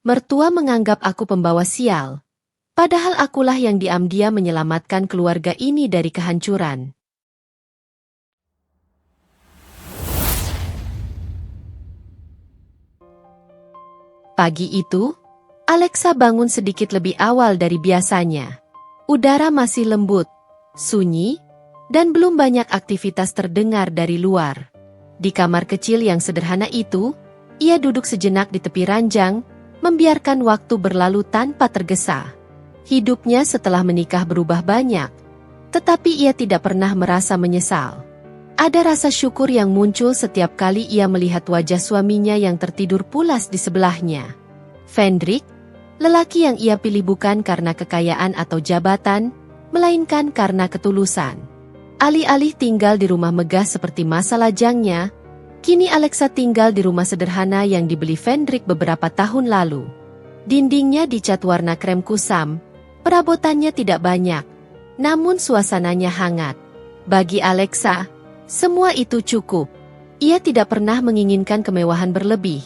Mertua menganggap aku pembawa sial. Padahal akulah yang diam-diam menyelamatkan keluarga ini dari kehancuran. Pagi itu, Alexa bangun sedikit lebih awal dari biasanya. Udara masih lembut, sunyi, dan belum banyak aktivitas terdengar dari luar. Di kamar kecil yang sederhana itu, ia duduk sejenak di tepi ranjang, membiarkan waktu berlalu tanpa tergesa. Hidupnya setelah menikah berubah banyak, tetapi ia tidak pernah merasa menyesal. Ada rasa syukur yang muncul setiap kali ia melihat wajah suaminya yang tertidur pulas di sebelahnya. Fendrik, lelaki yang ia pilih bukan karena kekayaan atau jabatan, melainkan karena ketulusan. Alih-alih tinggal di rumah megah seperti masa lajangnya, kini Alexa tinggal di rumah sederhana yang dibeli Fendrik beberapa tahun lalu. Dindingnya dicat warna krem kusam, perabotannya tidak banyak, namun suasananya hangat. Bagi Alexa, semua itu cukup. Ia tidak pernah menginginkan kemewahan berlebih.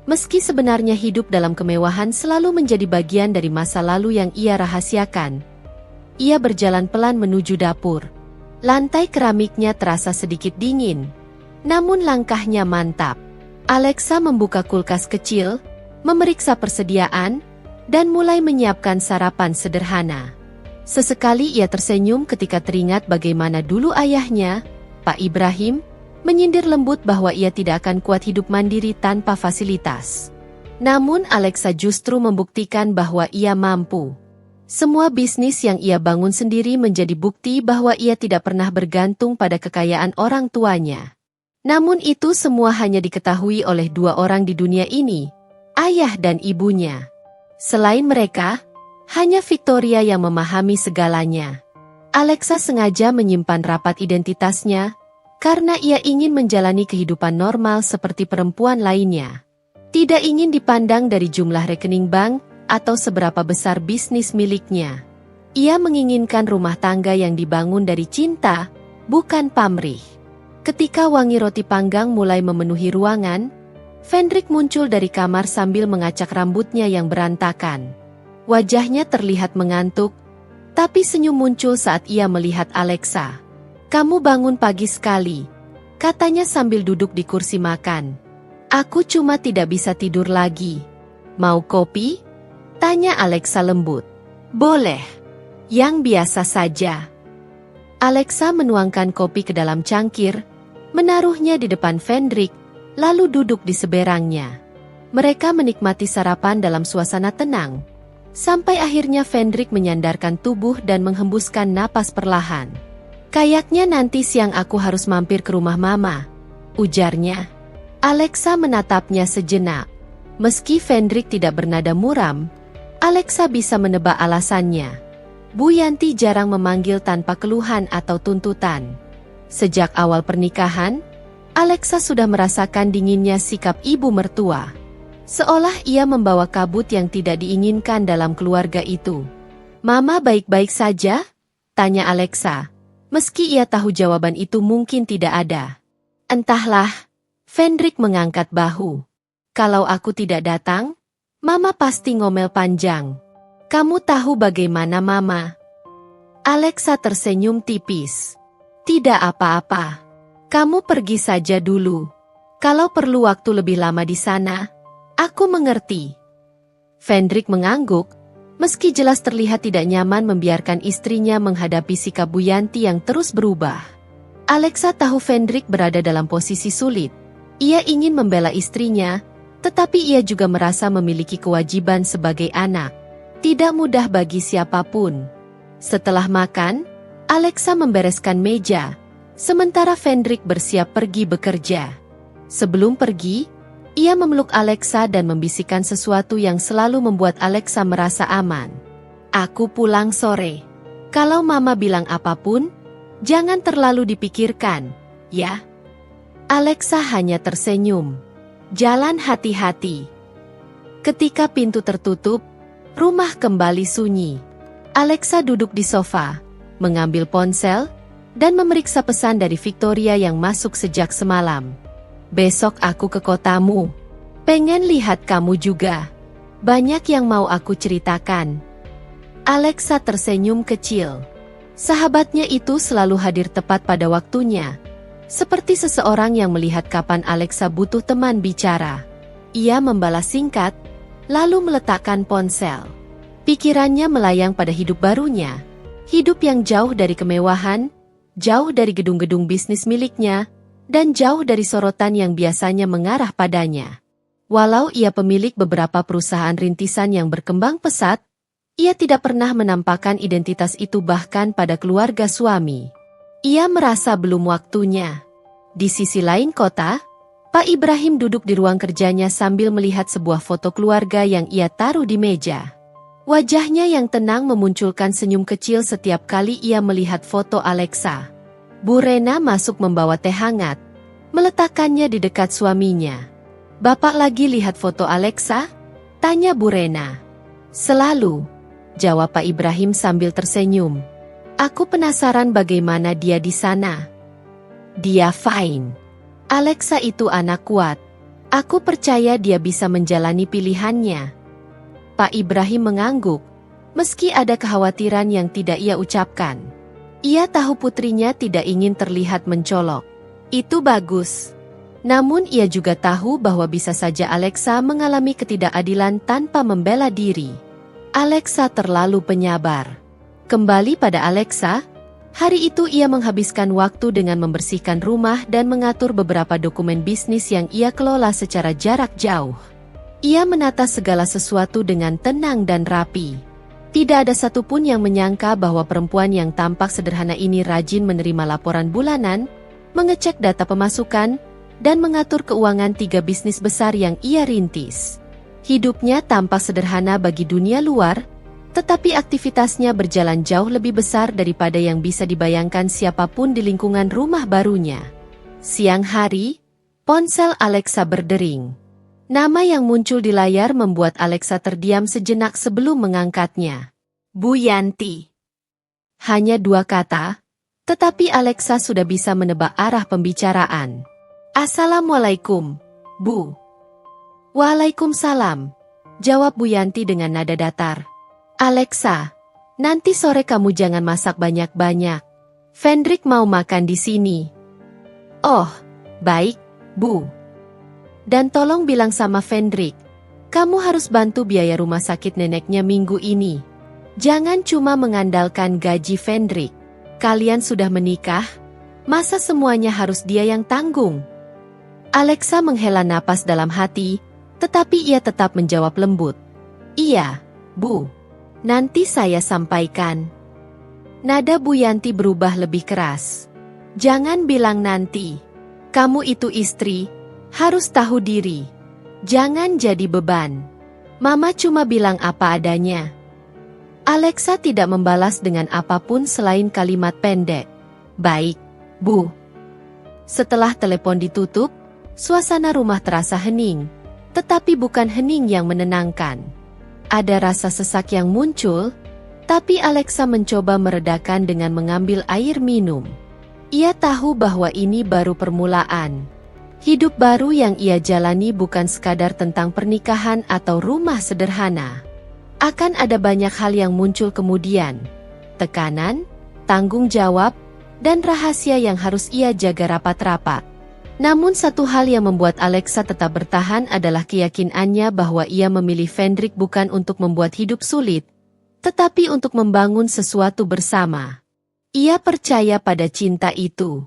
Meski sebenarnya hidup dalam kemewahan selalu menjadi bagian dari masa lalu yang ia rahasiakan. Ia berjalan pelan menuju dapur. Lantai keramiknya terasa sedikit dingin, namun langkahnya mantap. Alexa membuka kulkas kecil, memeriksa persediaan, dan mulai menyiapkan sarapan sederhana. Sesekali ia tersenyum ketika teringat bagaimana dulu ayahnya, Pak Ibrahim, menyindir lembut bahwa ia tidak akan kuat hidup mandiri tanpa fasilitas. Namun Alexa justru membuktikan bahwa ia mampu. Semua bisnis yang ia bangun sendiri menjadi bukti bahwa ia tidak pernah bergantung pada kekayaan orang tuanya. Namun itu semua hanya diketahui oleh dua orang di dunia ini, ayah dan ibunya. Selain mereka, hanya Victoria yang memahami segalanya. Alexa sengaja menyimpan rapat identitasnya, karena ia ingin menjalani kehidupan normal seperti perempuan lainnya. Tidak ingin dipandang dari jumlah rekening bank atau seberapa besar bisnis miliknya. Ia menginginkan rumah tangga yang dibangun dari cinta, bukan pamrih. Ketika wangi roti panggang mulai memenuhi ruangan, Fendrik muncul dari kamar sambil mengacak rambutnya yang berantakan. Wajahnya terlihat mengantuk, tapi senyum muncul saat ia melihat Alexa. "Kamu bangun pagi sekali," katanya sambil duduk di kursi makan. "Aku cuma tidak bisa tidur lagi. Mau kopi?" tanya Alexa lembut. "Boleh. Yang biasa saja." Alexa menuangkan kopi ke dalam cangkir, menaruhnya di depan Fendrik, lalu duduk di seberangnya. Mereka menikmati sarapan dalam suasana tenang, sampai akhirnya Fendrik menyandarkan tubuh dan menghembuskan napas perlahan. "Kayaknya nanti siang aku harus mampir ke rumah Mama," ujarnya. Alexa menatapnya sejenak. Meski Fendrik tidak bernada muram, Alexa bisa menebak alasannya. Bu Yanti jarang memanggil tanpa keluhan atau tuntutan. Sejak awal pernikahan, Alexa sudah merasakan dinginnya sikap ibu mertua. Seolah ia membawa kabut yang tidak diinginkan dalam keluarga itu. "Mama baik-baik saja?" tanya Alexa. Meski ia tahu jawaban itu mungkin tidak ada. "Entahlah," Fendrik mengangkat bahu. "Kalau aku tidak datang, Mama pasti ngomel panjang. Kamu tahu bagaimana Mama?" Alexa tersenyum tipis. "Tidak apa-apa. Kamu pergi saja dulu. Kalau perlu waktu lebih lama di sana, aku mengerti." Fendrik mengangguk, meski jelas terlihat tidak nyaman membiarkan istrinya menghadapi sikap Bu Yanti yang terus berubah. Alexa tahu Fendrik berada dalam posisi sulit. Ia ingin membela istrinya, tetapi ia juga merasa memiliki kewajiban sebagai anak. Tidak mudah bagi siapapun. Setelah makan, Alexa membereskan meja, sementara Fendrik bersiap pergi bekerja. Sebelum pergi, ia memeluk Alexa dan membisikkan sesuatu yang selalu membuat Alexa merasa aman. "Aku pulang sore. Kalau Mama bilang apapun, jangan terlalu dipikirkan, ya?" Alexa hanya tersenyum. "Jalan hati-hati." Ketika pintu tertutup, rumah kembali sunyi. Alexa duduk di sofa, mengambil ponsel, dan memeriksa pesan dari Victoria yang masuk sejak semalam. "Besok aku ke kotamu. Pengen lihat kamu juga." Banyak yang mau aku ceritakan. Alexa tersenyum kecil. Sahabatnya itu selalu hadir tepat pada waktunya. Seperti seseorang yang melihat kapan Alexa butuh teman bicara. Ia membalas singkat, lalu meletakkan ponsel. Pikirannya melayang pada hidup barunya. Hidup yang jauh dari kemewahan, jauh dari gedung-gedung bisnis miliknya, dan jauh dari sorotan yang biasanya mengarah padanya. Walau ia pemilik beberapa perusahaan rintisan yang berkembang pesat, ia tidak pernah menampakkan identitas itu bahkan pada keluarga suami. Ia merasa belum waktunya. Di sisi lain kota, Pak Ibrahim duduk di ruang kerjanya sambil melihat sebuah foto keluarga yang ia taruh di meja. Wajahnya yang tenang memunculkan senyum kecil setiap kali ia melihat foto Alexa. Bu Rena masuk membawa teh hangat, meletakkannya di dekat suaminya. "Bapak lagi lihat foto Alexa?" tanya Bu Rena. "Selalu," jawab Pak Ibrahim sambil tersenyum. "Aku penasaran bagaimana dia di sana." "Dia fine. Alexa itu anak kuat. Aku percaya dia bisa menjalani pilihannya." Pak Ibrahim mengangguk, meski ada kekhawatiran yang tidak ia ucapkan. Ia tahu putrinya tidak ingin terlihat mencolok. Itu bagus. Namun ia juga tahu bahwa bisa saja Alexa mengalami ketidakadilan tanpa membela diri. Alexa terlalu penyabar. Kembali pada Alexa, hari itu ia menghabiskan waktu dengan membersihkan rumah dan mengatur beberapa dokumen bisnis yang ia kelola secara jarak jauh. Ia menata segala sesuatu dengan tenang dan rapi. Tidak ada satupun yang menyangka bahwa perempuan yang tampak sederhana ini rajin menerima laporan bulanan, mengecek data pemasukan, dan mengatur keuangan 3 bisnis besar yang ia rintis. Hidupnya tampak sederhana bagi dunia luar, tetapi aktivitasnya berjalan jauh lebih besar daripada yang bisa dibayangkan siapapun di lingkungan rumah barunya. Siang hari, ponsel Alexa berdering. Nama yang muncul di layar membuat Alexa terdiam sejenak sebelum mengangkatnya. "Bu Yanti." Hanya 2 kata, tetapi Alexa sudah bisa menebak arah pembicaraan. "Assalamualaikum, Bu." "Waalaikumsalam," jawab Bu Yanti dengan nada datar. "Alexa, nanti sore kamu jangan masak banyak-banyak. Fendrik mau makan di sini." "Oh, baik, Bu. Dan tolong bilang sama Fendrik, kamu harus bantu biaya rumah sakit neneknya minggu ini. Jangan cuma mengandalkan gaji Fendrik. Kalian sudah menikah, masa semuanya harus dia yang tanggung?" Alexa menghela napas dalam hati, tetapi ia tetap menjawab lembut. "Iya, Bu. Nanti saya sampaikan." Nada Bu Yanti berubah lebih keras. "Jangan bilang nanti. Kamu itu istri, harus tahu diri. Jangan jadi beban. Mama cuma bilang apa adanya." Alexa tidak membalas dengan apapun selain kalimat pendek. "Baik, Bu." Setelah telepon ditutup, suasana rumah terasa hening, tetapi bukan hening yang menenangkan. Ada rasa sesak yang muncul, tapi Alexa mencoba meredakan dengan mengambil air minum. Ia tahu bahwa ini baru permulaan. Hidup baru yang ia jalani bukan sekadar tentang pernikahan atau rumah sederhana. Akan ada banyak hal yang muncul kemudian. Tekanan, tanggung jawab, dan rahasia yang harus ia jaga rapat-rapat. Namun satu hal yang membuat Alexa tetap bertahan adalah keyakinannya bahwa ia memilih Fendrik bukan untuk membuat hidup sulit, tetapi untuk membangun sesuatu bersama. Ia percaya pada cinta itu.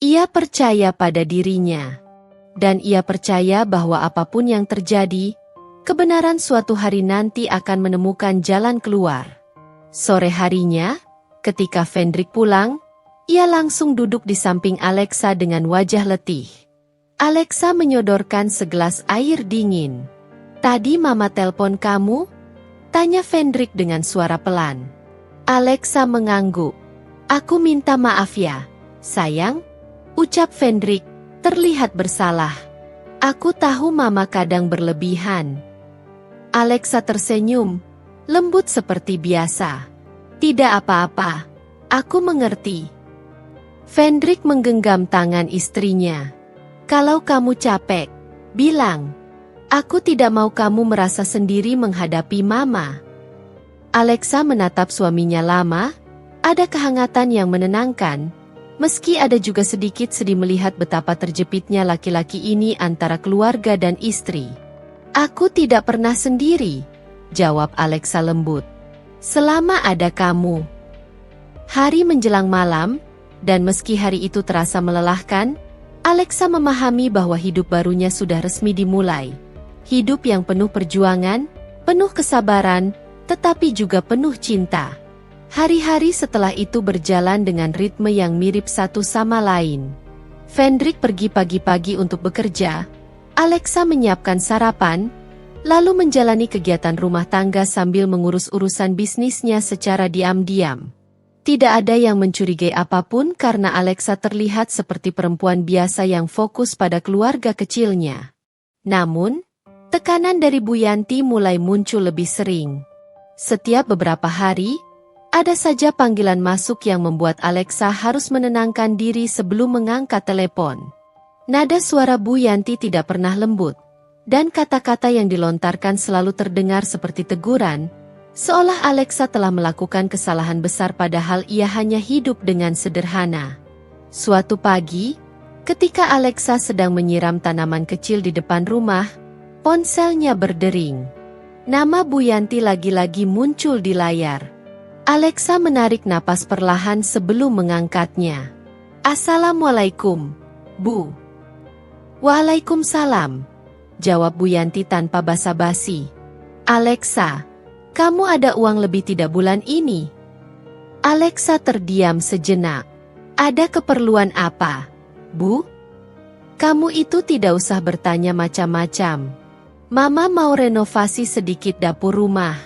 Ia percaya pada dirinya. Dan ia percaya bahwa apapun yang terjadi, kebenaran suatu hari nanti akan menemukan jalan keluar. Sore harinya, ketika Fendrik pulang, ia langsung duduk di samping Alexa dengan wajah letih. Alexa menyodorkan segelas air dingin. "Tadi Mama telpon kamu?" tanya Fendrik dengan suara pelan. Alexa mengangguk. "Aku minta maaf ya, sayang," ucap Fendrik, terlihat bersalah. "Aku tahu Mama kadang berlebihan." Alexa tersenyum, lembut seperti biasa. "Tidak apa-apa, aku mengerti." Fendrik menggenggam tangan istrinya. "Kalau kamu capek, bilang. Aku tidak mau kamu merasa sendiri menghadapi Mama. Alexa menatap suaminya lama, ada kehangatan yang menenangkan, meski ada juga sedikit sedih melihat betapa terjepitnya laki-laki ini antara keluarga dan istri. Aku tidak pernah sendiri, jawab Alexa lembut. Selama ada kamu. Hari menjelang malam, dan meski hari itu terasa melelahkan, Alexa memahami bahwa hidup barunya sudah resmi dimulai. Hidup yang penuh perjuangan, penuh kesabaran, tetapi juga penuh cinta. Hari-hari setelah itu berjalan dengan ritme yang mirip satu sama lain. Fendrik pergi pagi-pagi untuk bekerja, Alexa menyiapkan sarapan, lalu menjalani kegiatan rumah tangga sambil mengurus urusan bisnisnya secara diam-diam. Tidak ada yang mencurigai apapun karena Alexa terlihat seperti perempuan biasa yang fokus pada keluarga kecilnya. Namun, tekanan dari Bu Yanti mulai muncul lebih sering. Setiap beberapa hari, ada saja panggilan masuk yang membuat Alexa harus menenangkan diri sebelum mengangkat telepon. Nada suara Bu Yanti tidak pernah lembut, dan kata-kata yang dilontarkan selalu terdengar seperti teguran, seolah Alexa telah melakukan kesalahan besar padahal ia hanya hidup dengan sederhana. Suatu pagi, ketika Alexa sedang menyiram tanaman kecil di depan rumah, ponselnya berdering. Nama Bu Yanti lagi-lagi muncul di layar. Alexa menarik napas perlahan sebelum mengangkatnya. Assalamualaikum, Bu. Waalaikumsalam, jawab Bu Yanti tanpa basa-basi. Alexa, kamu ada uang lebih tidak bulan ini? Alexa terdiam sejenak. Ada keperluan apa, Bu? Kamu itu tidak usah bertanya macam-macam. Mama mau renovasi sedikit dapur rumah.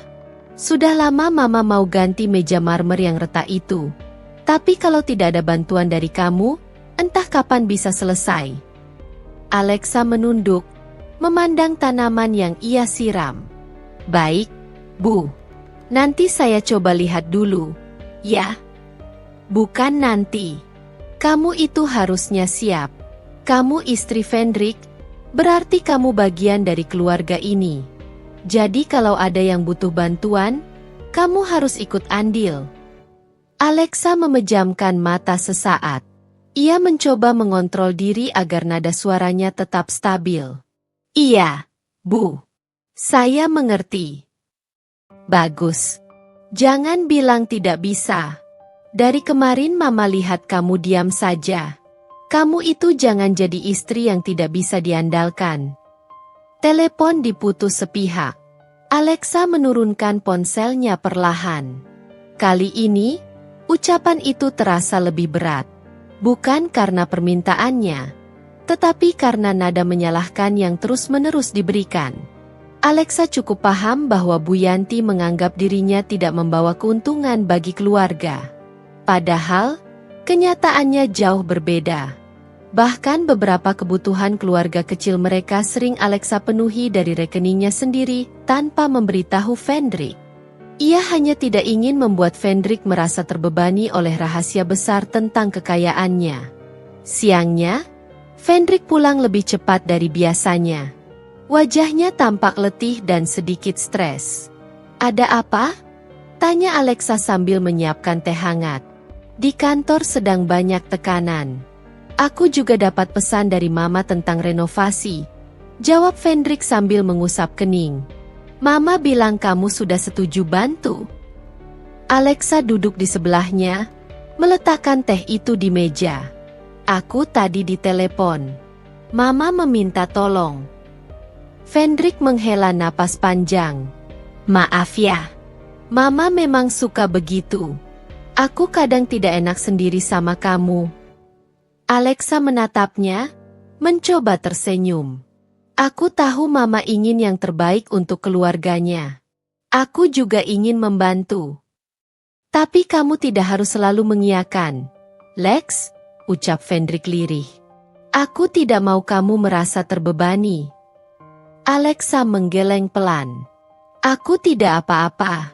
Sudah lama Mama mau ganti meja marmer yang retak itu. Tapi kalau tidak ada bantuan dari kamu, entah kapan bisa selesai. Alexa menunduk, memandang tanaman yang ia siram. Baik, Bu. Nanti saya coba lihat dulu. Ya. Bukan nanti. Kamu itu harusnya siap. Kamu istri Fendrik. Berarti kamu bagian dari keluarga ini. Jadi kalau ada yang butuh bantuan, kamu harus ikut andil. Alexa memejamkan mata sesaat. Ia mencoba mengontrol diri agar nada suaranya tetap stabil. Iya, Bu. Saya mengerti. Bagus. Jangan bilang tidak bisa. Dari kemarin Mama lihat kamu diam saja. Kamu itu jangan jadi istri yang tidak bisa diandalkan. Telepon diputus sepihak. Alexa menurunkan ponselnya perlahan. Kali ini, ucapan itu terasa lebih berat. Bukan karena permintaannya, tetapi karena nada menyalahkan yang terus-menerus diberikan. Alexa cukup paham bahwa Bu Yanti menganggap dirinya tidak membawa keuntungan bagi keluarga. Padahal, kenyataannya jauh berbeda. Bahkan beberapa kebutuhan keluarga kecil mereka sering Alexa penuhi dari rekeningnya sendiri tanpa memberitahu Fendrik. Ia hanya tidak ingin membuat Fendrik merasa terbebani oleh rahasia besar tentang kekayaannya. Siangnya, Fendrik pulang lebih cepat dari biasanya. Wajahnya tampak letih dan sedikit stres. Ada apa? Tanya Alexa sambil menyiapkan teh hangat. Di kantor sedang banyak tekanan. Aku juga dapat pesan dari Mama tentang renovasi. Jawab Fendrik sambil mengusap kening. Mama bilang kamu sudah setuju bantu. Alexa duduk di sebelahnya, meletakkan teh itu di meja. Aku tadi ditelepon. Mama meminta tolong. Fendrik menghela napas panjang. Maaf ya. Mama memang suka begitu. Aku kadang tidak enak sendiri sama kamu. Alexa menatapnya, mencoba tersenyum. Aku tahu Mama ingin yang terbaik untuk keluarganya. Aku juga ingin membantu. Tapi kamu tidak harus selalu mengiyakan. Lex, ucap Fendrik lirih. Aku tidak mau kamu merasa terbebani. Alexa menggeleng pelan. Aku tidak apa-apa.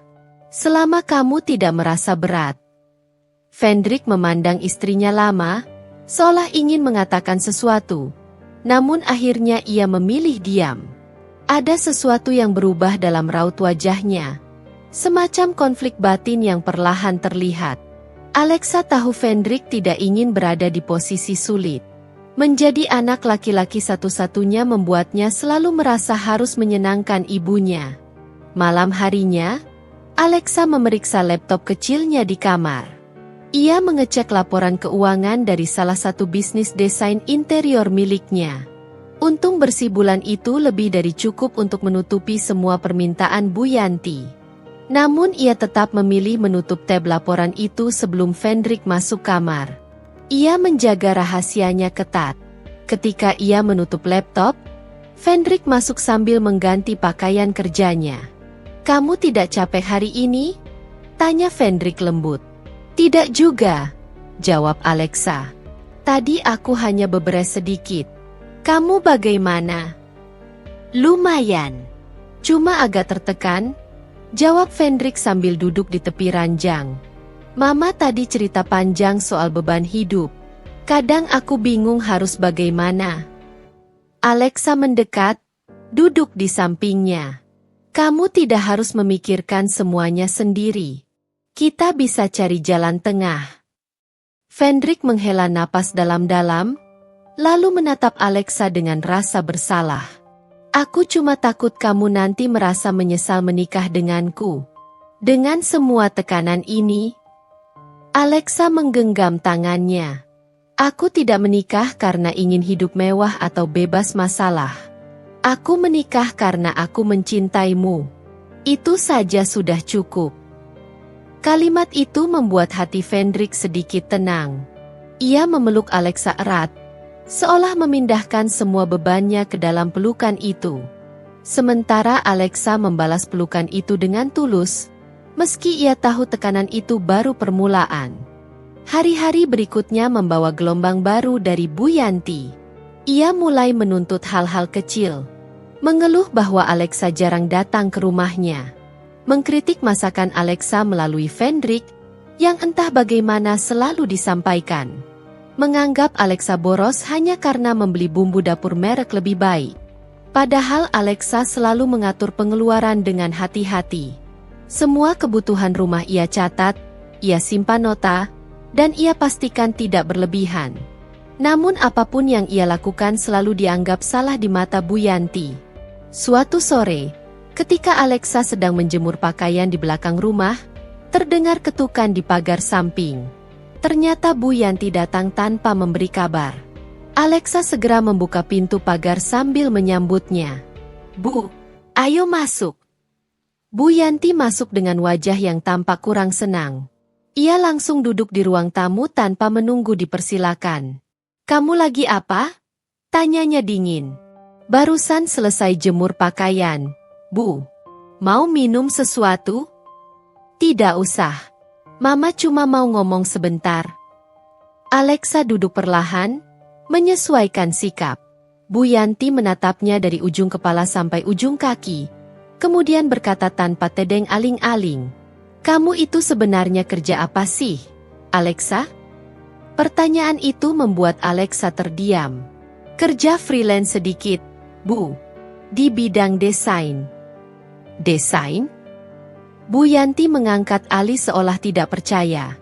Selama kamu tidak merasa berat. Fendrik memandang istrinya lama, seolah ingin mengatakan sesuatu, namun akhirnya ia memilih diam. Ada sesuatu yang berubah dalam raut wajahnya. Semacam konflik batin yang perlahan terlihat. Alexa tahu Fendrik tidak ingin berada di posisi sulit. Menjadi anak laki-laki satu-satunya membuatnya selalu merasa harus menyenangkan ibunya. Malam harinya, Alexa memeriksa laptop kecilnya di kamar. Ia mengecek laporan keuangan dari salah satu bisnis desain interior miliknya. Untung bersih bulan itu lebih dari cukup untuk menutupi semua permintaan Bu Yanti. Namun ia tetap memilih menutup tab laporan itu sebelum Fendrik masuk kamar. Ia menjaga rahasianya ketat. Ketika ia menutup laptop, Fendrik masuk sambil mengganti pakaian kerjanya. "Kamu tidak capek hari ini?" tanya Fendrik lembut. "Tidak juga," jawab Alexa. "Tadi aku hanya beberes sedikit. Kamu bagaimana?" "Lumayan. Cuma agak tertekan," jawab Fendrik sambil duduk di tepi ranjang. "Mama tadi cerita panjang soal beban hidup. Kadang aku bingung harus bagaimana." Alexa mendekat, duduk di sampingnya. "Kamu tidak harus memikirkan semuanya sendiri. Kita bisa cari jalan tengah." Fendrik menghela napas dalam-dalam, lalu menatap Alexa dengan rasa bersalah. "Aku cuma takut kamu nanti merasa menyesal menikah denganku. Dengan semua tekanan ini." Alexa menggenggam tangannya. "Aku tidak menikah karena ingin hidup mewah atau bebas masalah. Aku menikah karena aku mencintaimu. Itu saja sudah cukup." Kalimat itu membuat hati Fendrik sedikit tenang. Ia memeluk Alexa erat, seolah memindahkan semua bebannya ke dalam pelukan itu. Sementara Alexa membalas pelukan itu dengan tulus, meski ia tahu tekanan itu baru permulaan. Hari-hari berikutnya membawa gelombang baru dari Bu Yanti. Ia mulai menuntut hal-hal kecil. Mengeluh bahwa Alexa jarang datang ke rumahnya. Mengkritik masakan Alexa melalui Fendrik, yang entah bagaimana selalu disampaikan. Menganggap Alexa boros hanya karena membeli bumbu dapur merek lebih baik. Padahal Alexa selalu mengatur pengeluaran dengan hati-hati. Semua kebutuhan rumah ia catat, ia simpan nota, dan ia pastikan tidak berlebihan. Namun apapun yang ia lakukan selalu dianggap salah di mata Bu Yanti. Suatu sore, ketika Alexa sedang menjemur pakaian di belakang rumah, terdengar ketukan di pagar samping. Ternyata Bu Yanti datang tanpa memberi kabar. Alexa segera membuka pintu pagar sambil menyambutnya. "Bu, ayo masuk." Bu Yanti masuk dengan wajah yang tampak kurang senang. Ia langsung duduk di ruang tamu tanpa menunggu dipersilakan. "Kamu lagi apa?" tanyanya dingin. "Barusan selesai jemur pakaian, Bu. Mau minum sesuatu?" "Tidak usah. Mama cuma mau ngomong sebentar." Alexa duduk perlahan, menyesuaikan sikap. Bu Yanti menatapnya dari ujung kepala sampai ujung kaki, kemudian berkata tanpa tedeng aling-aling, "Kamu itu sebenarnya kerja apa sih, Alexa?" Pertanyaan itu membuat Alexa terdiam. "Kerja freelance sedikit, Bu. Di bidang desain." "Desain?" Bu Yanti mengangkat alis seolah tidak percaya.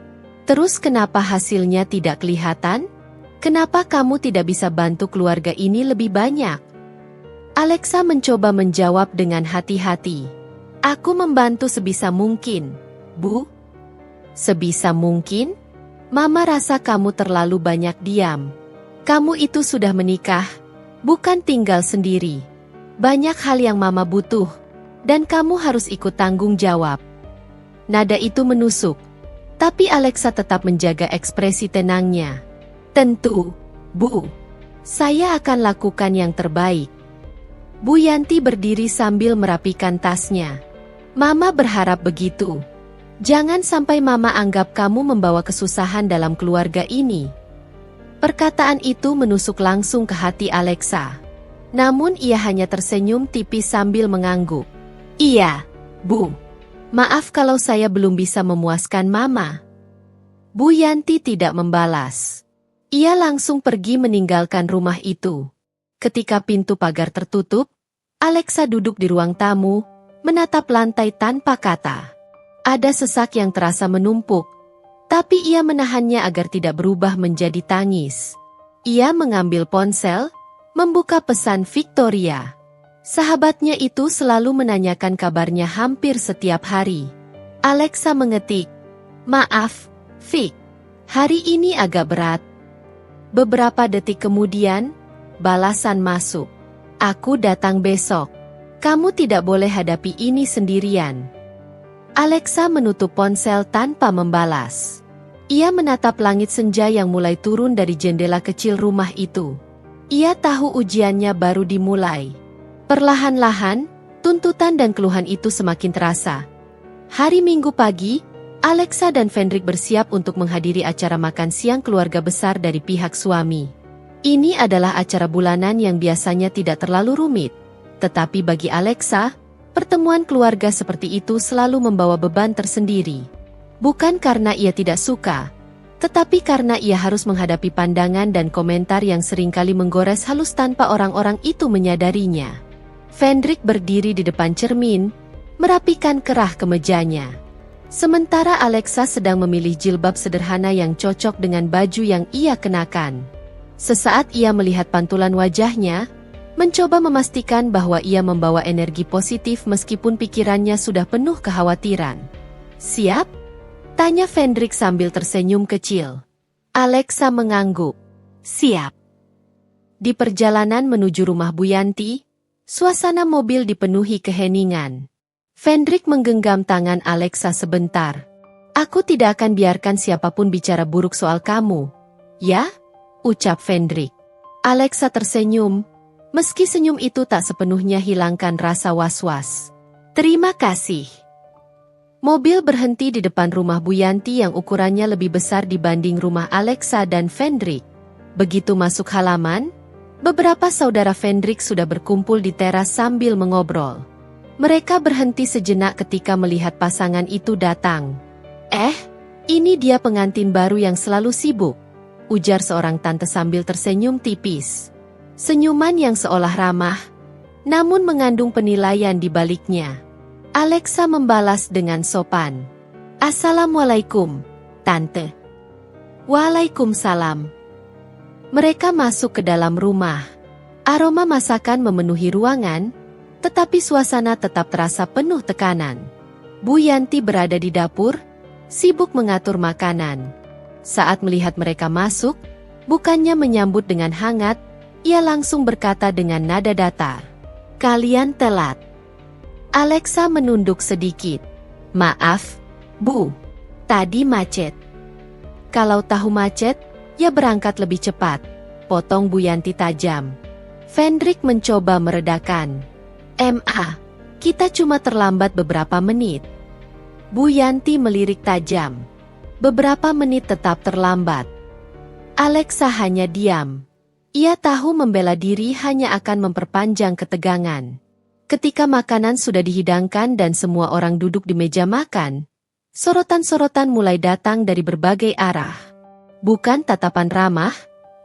"Terus kenapa hasilnya tidak kelihatan? Kenapa kamu tidak bisa bantu keluarga ini lebih banyak?" Alexa mencoba menjawab dengan hati-hati. "Aku membantu sebisa mungkin, Bu." "Sebisa mungkin?" "Mama rasa kamu terlalu banyak diam. Kamu itu sudah menikah, bukan tinggal sendiri. Banyak hal yang Mama butuh, dan kamu harus ikut tanggung jawab." Nada itu menusuk, tapi Alexa tetap menjaga ekspresi tenangnya. "Tentu, Bu. Saya akan lakukan yang terbaik." Bu Yanti berdiri sambil merapikan tasnya. "Mama berharap begitu. Jangan sampai Mama anggap kamu membawa kesusahan dalam keluarga ini." Perkataan itu menusuk langsung ke hati Alexa. Namun ia hanya tersenyum tipis sambil mengangguk. "Iya, Bu. Maaf kalau saya belum bisa memuaskan Mama." Bu Yanti tidak membalas. Ia langsung pergi meninggalkan rumah itu. Ketika pintu pagar tertutup, Alexa duduk di ruang tamu, menatap lantai tanpa kata. Ada sesak yang terasa menumpuk, tapi ia menahannya agar tidak berubah menjadi tangis. Ia mengambil ponsel, membuka pesan Victoria. Sahabatnya itu selalu menanyakan kabarnya hampir setiap hari. Alexa mengetik, "Maaf, Vic. Hari ini agak berat." Beberapa detik kemudian, balasan masuk. "Aku datang besok. Kamu tidak boleh hadapi ini sendirian." Alexa menutup ponsel tanpa membalas. Ia menatap langit senja yang mulai turun dari jendela kecil rumah itu. Ia tahu ujiannya baru dimulai. Perlahan-lahan, tuntutan dan keluhan itu semakin terasa. Hari Minggu pagi, Alexa dan Fendrik bersiap untuk menghadiri acara makan siang keluarga besar dari pihak suami. Ini adalah acara bulanan yang biasanya tidak terlalu rumit. Tetapi bagi Alexa, pertemuan keluarga seperti itu selalu membawa beban tersendiri. Bukan karena ia tidak suka, tetapi karena ia harus menghadapi pandangan dan komentar yang seringkali menggores halus tanpa orang-orang itu menyadarinya. Fendrik berdiri di depan cermin, merapikan kerah kemejanya. Sementara Alexa sedang memilih jilbab sederhana yang cocok dengan baju yang ia kenakan. Sesaat ia melihat pantulan wajahnya, mencoba memastikan bahwa ia membawa energi positif meskipun pikirannya sudah penuh kekhawatiran. "Siap?" tanya Fendrik sambil tersenyum kecil. Alexa mengangguk. "Siap." Di perjalanan menuju rumah Bu Yanti, suasana mobil dipenuhi keheningan. Fendrik menggenggam tangan Alexa sebentar. "Aku tidak akan biarkan siapapun bicara buruk soal kamu, ya?" ucap Fendrik. Alexa tersenyum, meski senyum itu tak sepenuhnya hilangkan rasa was-was. "Terima kasih." Mobil berhenti di depan rumah Bu Yanti yang ukurannya lebih besar dibanding rumah Alexa dan Fendrik. Begitu masuk halaman, beberapa saudara Fendrik sudah berkumpul di teras sambil mengobrol. Mereka berhenti sejenak ketika melihat pasangan itu datang. Ini dia pengantin baru yang selalu sibuk," ujar seorang tante sambil tersenyum tipis. Senyuman yang seolah ramah, namun mengandung penilaian di baliknya. Alexa membalas dengan sopan. "Assalamualaikum, Tante." "Waalaikumsalam." Mereka masuk ke dalam rumah. Aroma masakan memenuhi ruangan, tetapi suasana tetap terasa penuh tekanan. Bu Yanti berada di dapur, sibuk mengatur makanan. Saat melihat mereka masuk, bukannya menyambut dengan hangat, ia langsung berkata dengan nada datar, "Kalian telat." Alexa menunduk sedikit. "Maaf, Bu. Tadi macet." "Kalau tahu macet, ya berangkat lebih cepat," potong Bu Yanti tajam. Fendrik mencoba meredakan. Kita cuma terlambat beberapa menit." Bu Yanti melirik tajam. "Beberapa menit tetap terlambat." Alexa hanya diam. Ia tahu membela diri hanya akan memperpanjang ketegangan. Ketika makanan sudah dihidangkan dan semua orang duduk di meja makan, sorotan-sorotan mulai datang dari berbagai arah. Bukan tatapan ramah,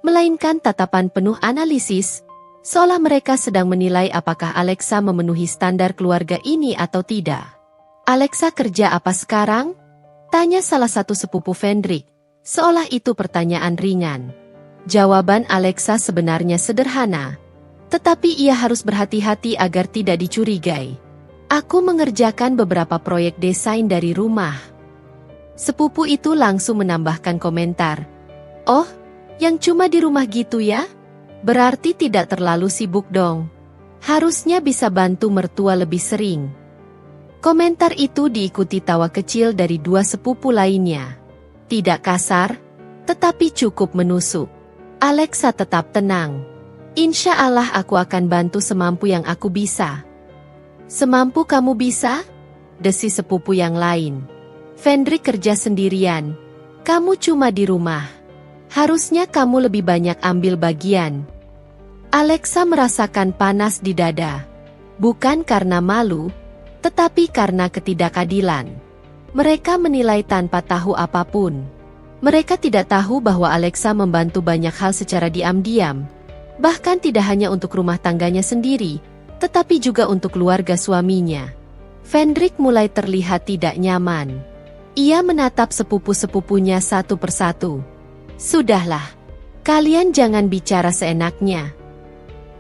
melainkan tatapan penuh analisis, seolah mereka sedang menilai apakah Alexa memenuhi standar keluarga ini atau tidak. "Alexa kerja apa sekarang?" tanya salah satu sepupu Fendrik, seolah itu pertanyaan ringan. Jawaban Alexa sebenarnya sederhana, tetapi ia harus berhati-hati agar tidak dicurigai. "Aku mengerjakan beberapa proyek desain dari rumah." Sepupu itu langsung menambahkan komentar. "Oh, yang cuma di rumah gitu ya? Berarti tidak terlalu sibuk dong. Harusnya bisa bantu mertua lebih sering." Komentar itu diikuti tawa kecil dari dua sepupu lainnya. Tidak kasar, tetapi cukup menusuk. Alexa tetap tenang. "Insya Allah aku akan bantu semampu yang aku bisa." "Semampu kamu bisa?" desis sepupu yang lain. "Fendrik kerja sendirian. Kamu cuma di rumah. Harusnya kamu lebih banyak ambil bagian." Alexa merasakan panas di dada. Bukan karena malu, tetapi karena ketidakadilan. Mereka menilai tanpa tahu apapun. Mereka tidak tahu bahwa Alexa membantu banyak hal secara diam-diam, bahkan tidak hanya untuk rumah tangganya sendiri, tetapi juga untuk keluarga suaminya. Fendrik mulai terlihat tidak nyaman. Ia menatap sepupu-sepupunya satu persatu. Sudahlah, kalian jangan bicara seenaknya.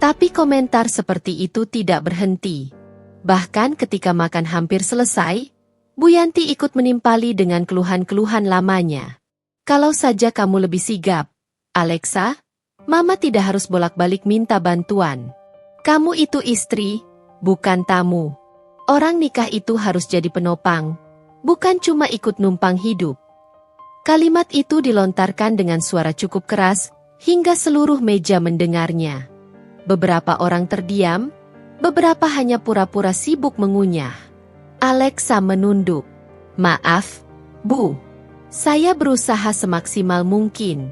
Tapi komentar seperti itu tidak berhenti. Bahkan ketika makan hampir selesai, Bu Yanti ikut menimpali dengan keluhan-keluhan lamanya. Kalau saja kamu lebih sigap, Alexa, Mama tidak harus bolak-balik minta bantuan. Kamu itu istri, bukan tamu. Orang nikah itu harus jadi penopang, bukan cuma ikut numpang hidup. Kalimat itu dilontarkan dengan suara cukup keras, hingga seluruh meja mendengarnya. Beberapa orang terdiam, beberapa hanya pura-pura sibuk mengunyah. Alexa menunduk. Maaf, Bu. Saya berusaha semaksimal mungkin.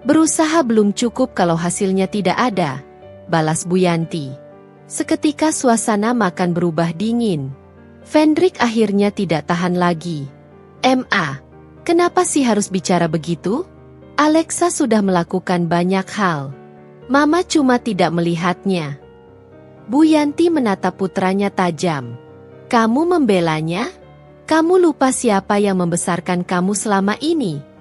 Berusaha belum cukup kalau hasilnya tidak ada, balas Bu Yanti. Seketika suasana makan berubah dingin. Fendrik akhirnya tidak tahan lagi. Ma, kenapa sih harus bicara begitu? Alexa sudah melakukan banyak hal. Mama cuma tidak melihatnya. Bu Yanti menatap putranya tajam. Kamu membelanya? Kamu lupa siapa yang membesarkan kamu selama ini?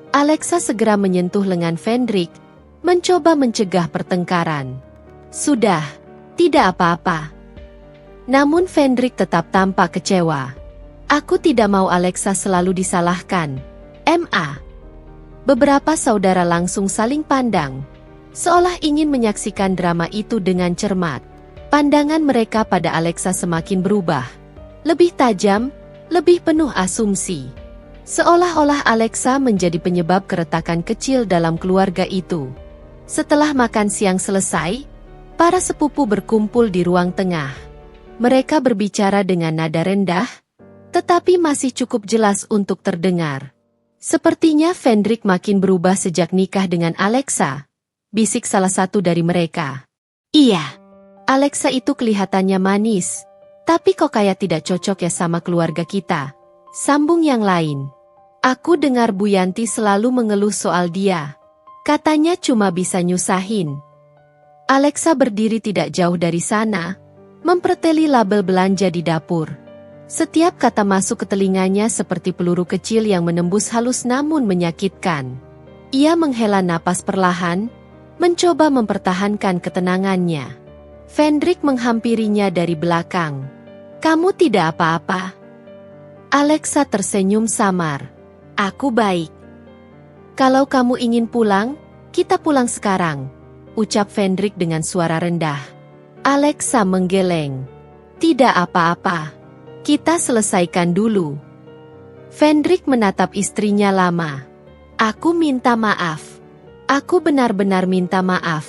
Alexa segera menyentuh lengan Fendrik, mencoba mencegah pertengkaran. Sudah, tidak apa-apa. Namun Fendrik tetap tampak kecewa. Aku tidak mau Alexa selalu disalahkan. Ma. Beberapa saudara langsung saling pandang, seolah ingin menyaksikan drama itu dengan cermat. Pandangan mereka pada Alexa semakin berubah. Lebih tajam, lebih penuh asumsi. Seolah-olah Alexa menjadi penyebab keretakan kecil dalam keluarga itu. Setelah makan siang selesai, para sepupu berkumpul di ruang tengah. Mereka berbicara dengan nada rendah, tetapi masih cukup jelas untuk terdengar. Sepertinya Fendrik makin berubah sejak nikah dengan Alexa, bisik salah satu dari mereka. Iya. Alexa itu kelihatannya manis, tapi kok kayak tidak cocok ya sama keluarga kita. Sambung yang lain. Aku dengar Bu Yanti selalu mengeluh soal dia. Katanya cuma bisa nyusahin. Alexa berdiri tidak jauh dari sana, memperteli label belanja di dapur. Setiap kata masuk ke telinganya seperti peluru kecil yang menembus halus namun menyakitkan. Ia menghela napas perlahan, mencoba mempertahankan ketenangannya. Fendrik menghampirinya dari belakang. Kamu tidak apa-apa? Alexa tersenyum samar. Aku baik. Kalau kamu ingin pulang, kita pulang sekarang, ucap Fendrik dengan suara rendah. Alexa menggeleng. Tidak apa-apa. Kita selesaikan dulu. Fendrik menatap istrinya lama. Aku minta maaf. Aku benar-benar minta maaf.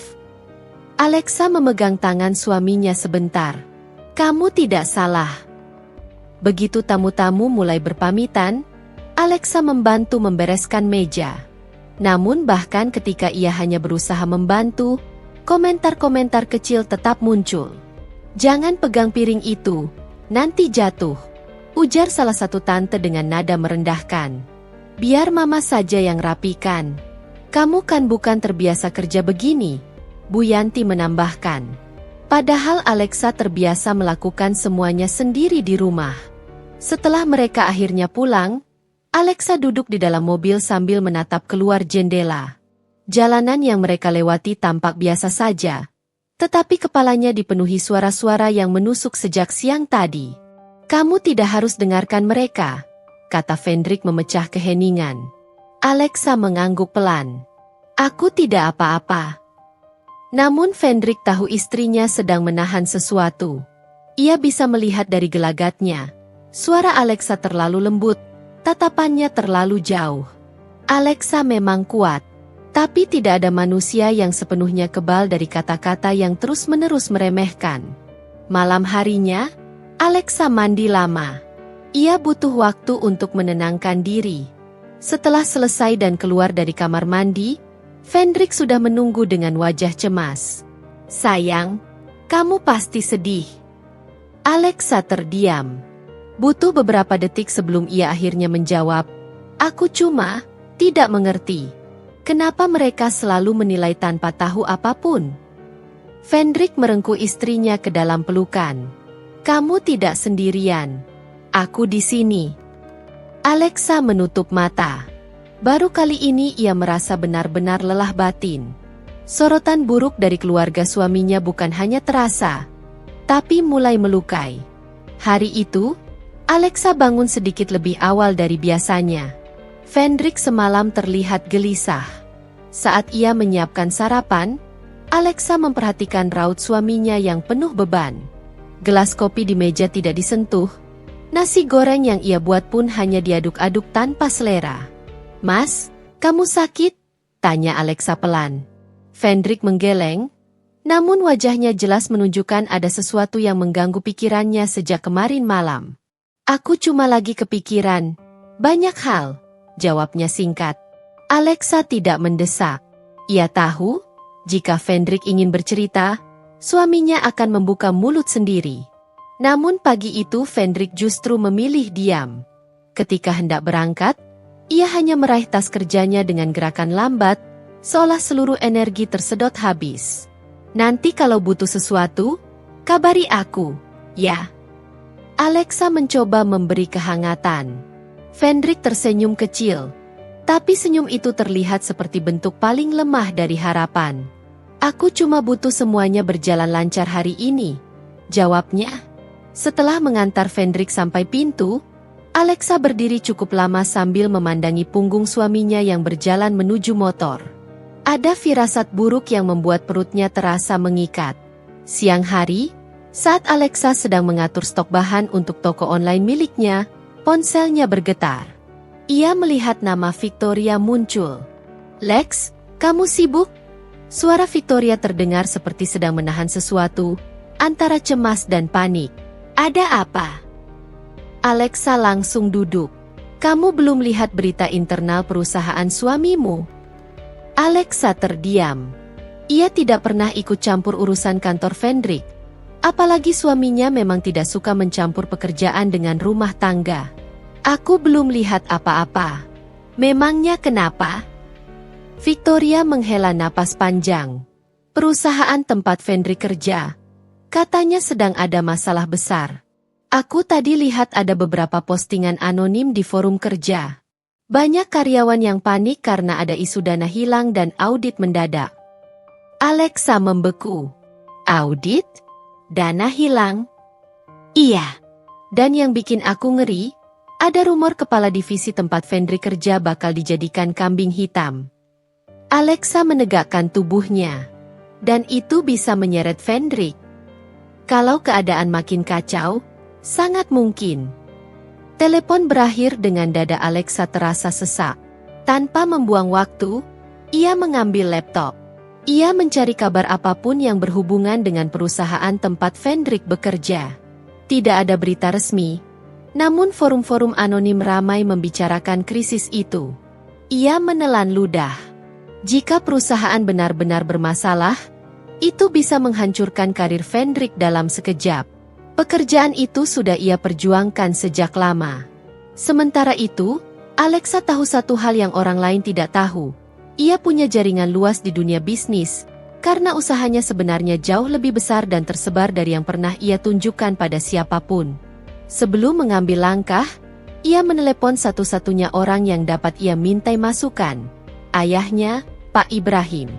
Alexa memegang tangan suaminya sebentar. Kamu tidak salah. Begitu tamu-tamu mulai berpamitan, Alexa membantu membereskan meja. Namun bahkan ketika ia hanya berusaha membantu, komentar-komentar kecil tetap muncul. Jangan pegang piring itu, nanti jatuh, ujar salah satu tante dengan nada merendahkan. Biar mama saja yang rapikan. Kamu kan bukan terbiasa kerja begini, Bu Yanti menambahkan. Padahal Alexa terbiasa melakukan semuanya sendiri di rumah. Setelah mereka akhirnya pulang, Alexa duduk di dalam mobil sambil menatap keluar jendela. Jalanan yang mereka lewati tampak biasa saja, tetapi kepalanya dipenuhi suara-suara yang menusuk sejak siang tadi. Kamu tidak harus dengarkan mereka, kata Fendrik memecah keheningan. Alexa mengangguk pelan. Aku tidak apa-apa. Namun Fendrik tahu istrinya sedang menahan sesuatu. Ia bisa melihat dari gelagatnya. Suara Alexa terlalu lembut, tatapannya terlalu jauh. Alexa memang kuat, tapi tidak ada manusia yang sepenuhnya kebal dari kata-kata yang terus-menerus meremehkan. Malam harinya, Alexa mandi lama. Ia butuh waktu untuk menenangkan diri. Setelah selesai dan keluar dari kamar mandi, Fendrik sudah menunggu dengan wajah cemas. Sayang, kamu pasti sedih. Alexa terdiam. Butuh beberapa detik sebelum ia akhirnya menjawab, aku cuma tidak mengerti. Kenapa mereka selalu menilai tanpa tahu apapun? Fendrik merengkuh istrinya ke dalam pelukan. Kamu tidak sendirian. Aku di sini. Alexa menutup mata. Baru kali ini ia merasa benar-benar lelah batin. Sorotan buruk dari keluarga suaminya bukan hanya terasa, tapi mulai melukai. Hari itu, Alexa bangun sedikit lebih awal dari biasanya. Fendrik semalam terlihat gelisah. Saat ia menyiapkan sarapan, Alexa memperhatikan raut suaminya yang penuh beban. Gelas kopi di meja tidak disentuh. Nasi goreng yang ia buat pun hanya diaduk-aduk tanpa selera. Mas, kamu sakit? Tanya Alexa pelan. Fendrik menggeleng, namun wajahnya jelas menunjukkan ada sesuatu yang mengganggu pikirannya sejak kemarin malam. Aku cuma lagi kepikiran. Banyak hal, jawabnya singkat. Alexa tidak mendesak. Ia tahu, jika Fendrik ingin bercerita, suaminya akan membuka mulut sendiri. Namun pagi itu Fendrik justru memilih diam. Ketika hendak berangkat, ia hanya meraih tas kerjanya dengan gerakan lambat, seolah seluruh energi tersedot habis. Nanti kalau butuh sesuatu, kabari aku, ya. Alexa mencoba memberi kehangatan. Fendrik tersenyum kecil, tapi senyum itu terlihat seperti bentuk paling lemah dari harapan. Aku cuma butuh semuanya berjalan lancar hari ini, jawabnya. Setelah mengantar Fendrik sampai pintu, Alexa berdiri cukup lama sambil memandangi punggung suaminya yang berjalan menuju motor. Ada firasat buruk yang membuat perutnya terasa mengikat. Siang hari, saat Alexa sedang mengatur stok bahan untuk toko online miliknya, ponselnya bergetar. Ia melihat nama Victoria muncul. Lex, kamu sibuk? Suara Victoria terdengar seperti sedang menahan sesuatu, antara cemas dan panik. Ada apa? Alexa langsung duduk. Kamu belum lihat berita internal perusahaan suamimu? Alexa terdiam. Ia tidak pernah ikut campur urusan kantor Fendrik. Apalagi suaminya memang tidak suka mencampur pekerjaan dengan rumah tangga. Aku belum lihat apa-apa. Memangnya kenapa? Victoria menghela napas panjang. Perusahaan tempat Fendrik kerja, katanya sedang ada masalah besar. Aku tadi lihat ada beberapa postingan anonim di forum kerja. Banyak karyawan yang panik karena ada isu dana hilang dan audit mendadak. Alexa membeku. Audit? Dana hilang? Iya. Dan yang bikin aku ngeri, ada rumor kepala divisi tempat Fendrik kerja bakal dijadikan kambing hitam. Alexa menegakkan tubuhnya. Dan itu bisa menyeret Fendrik. Kalau keadaan makin kacau, sangat mungkin. Telepon berakhir dengan dada Alexa terasa sesak. Tanpa membuang waktu, ia mengambil laptop. Ia mencari kabar apapun yang berhubungan dengan perusahaan tempat Fendrik bekerja. Tidak ada berita resmi, namun forum-forum anonim ramai membicarakan krisis itu. Ia menelan ludah. Jika perusahaan benar-benar bermasalah, itu bisa menghancurkan karir Fendrik dalam sekejap. Pekerjaan itu sudah ia perjuangkan sejak lama. Sementara itu, Alexa tahu satu hal yang orang lain tidak tahu. Ia punya jaringan luas di dunia bisnis, karena usahanya sebenarnya jauh lebih besar dan tersebar dari yang pernah ia tunjukkan pada siapapun. Sebelum mengambil langkah, ia menelepon satu-satunya orang yang dapat ia mintai masukan. Ayahnya, Pak Ibrahim.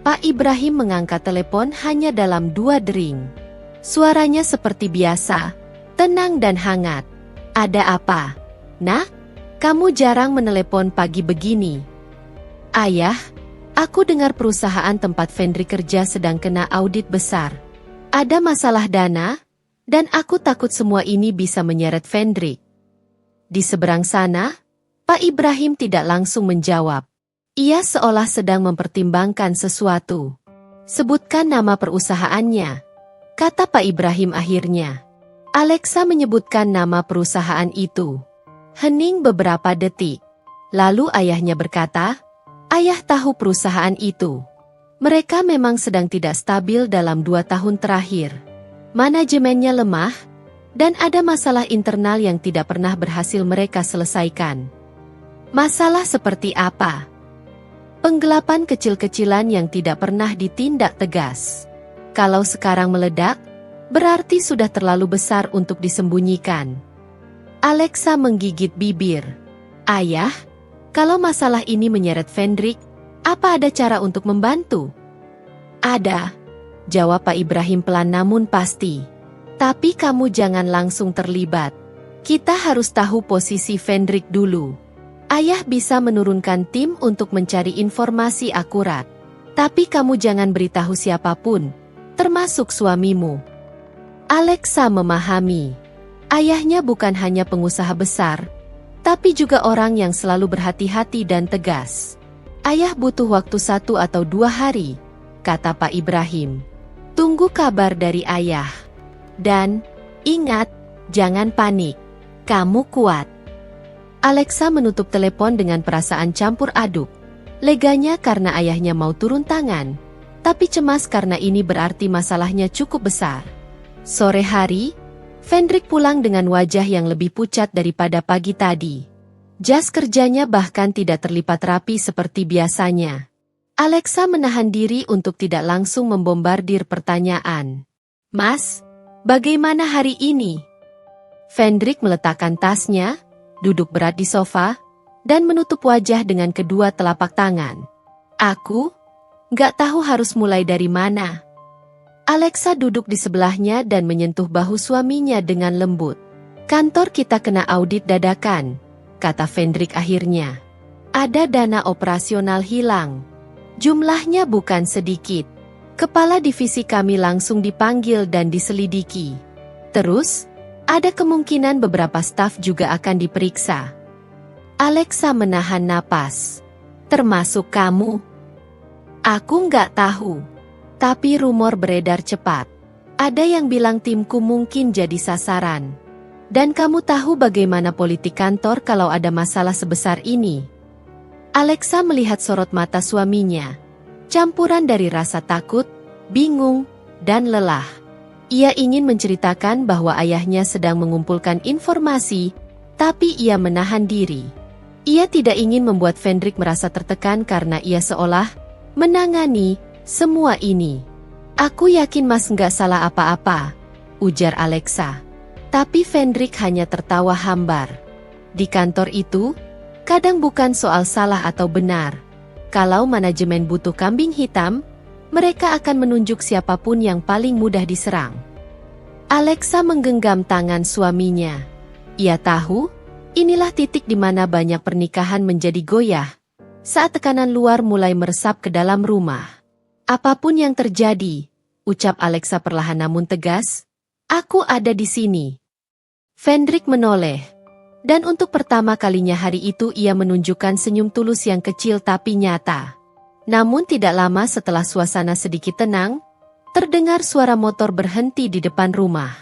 Pak Ibrahim mengangkat telepon hanya dalam 2 dering. Suaranya seperti biasa, tenang dan hangat. Ada apa? Nak, kamu jarang menelepon pagi begini. Ayah, aku dengar perusahaan tempat Fendrik kerja sedang kena audit besar. Ada masalah dana, dan aku takut semua ini bisa menyeret Fendrik. Di seberang sana, Pak Ibrahim tidak langsung menjawab. Ia seolah sedang mempertimbangkan sesuatu. Sebutkan nama perusahaannya, kata Pak Ibrahim akhirnya. Alexa menyebutkan nama perusahaan itu. Hening beberapa detik. Lalu ayahnya berkata, ayah tahu perusahaan itu. Mereka memang sedang tidak stabil dalam 2 tahun terakhir. Manajemennya lemah, dan ada masalah internal yang tidak pernah berhasil mereka selesaikan. Masalah seperti apa? Penggelapan kecil-kecilan yang tidak pernah ditindak tegas. Kalau sekarang meledak, berarti sudah terlalu besar untuk disembunyikan. Alexa menggigit bibir. Ayah, kalau masalah ini menyeret Fendrik, apa ada cara untuk membantu? Ada, jawab Pak Ibrahim pelan namun pasti. Tapi kamu jangan langsung terlibat. Kita harus tahu posisi Fendrik dulu. Ayah bisa menurunkan tim untuk mencari informasi akurat. Tapi kamu jangan beritahu siapapun, termasuk suamimu. Alexa memahami. Ayahnya bukan hanya pengusaha besar, tapi juga orang yang selalu berhati-hati dan tegas. Ayah butuh waktu 1 atau 2 hari, kata Pak Ibrahim. Tunggu kabar dari ayah. Dan, ingat, jangan panik. Kamu kuat. Alexa menutup telepon dengan perasaan campur aduk. Leganya karena ayahnya mau turun tangan, tapi cemas karena ini berarti masalahnya cukup besar. Sore hari, Fendrik pulang dengan wajah yang lebih pucat daripada pagi tadi. Jas kerjanya bahkan tidak terlipat rapi seperti biasanya. Alexa menahan diri untuk tidak langsung membombardir pertanyaan. Mas, bagaimana hari ini? Fendrik meletakkan tasnya, duduk berat di sofa, dan menutup wajah dengan kedua telapak tangan. Aku nggak tahu harus mulai dari mana. Alexa duduk di sebelahnya dan menyentuh bahu suaminya dengan lembut. Kantor kita kena audit dadakan, kata Fendrik akhirnya. Ada dana operasional hilang. Jumlahnya bukan sedikit. Kepala divisi kami langsung dipanggil dan diselidiki. Terus, ada kemungkinan beberapa staf juga akan diperiksa. Alexa menahan napas. Termasuk kamu? Aku nggak tahu. Tapi rumor beredar cepat. Ada yang bilang timku mungkin jadi sasaran. Dan kamu tahu bagaimana politik kantor kalau ada masalah sebesar ini. Alexa melihat sorot mata suaminya. Campuran dari rasa takut, bingung, dan lelah. Ia ingin menceritakan bahwa ayahnya sedang mengumpulkan informasi, tapi ia menahan diri. Ia tidak ingin membuat Fendrik merasa tertekan karena ia seolah menangani semua ini. Aku yakin Mas nggak salah apa-apa, ujar Alexa. Tapi Fendrik hanya tertawa hambar. Di kantor itu, kadang bukan soal salah atau benar. Kalau manajemen butuh kambing hitam, mereka akan menunjuk siapapun yang paling mudah diserang. Alexa menggenggam tangan suaminya. Ia tahu, inilah titik di mana banyak pernikahan menjadi goyah, saat tekanan luar mulai meresap ke dalam rumah. Apapun yang terjadi, ucap Alexa perlahan namun tegas, aku ada di sini. Fendrik menoleh, dan untuk pertama kalinya hari itu ia menunjukkan senyum tulus yang kecil tapi nyata. Namun tidak lama setelah suasana sedikit tenang, terdengar suara motor berhenti di depan rumah.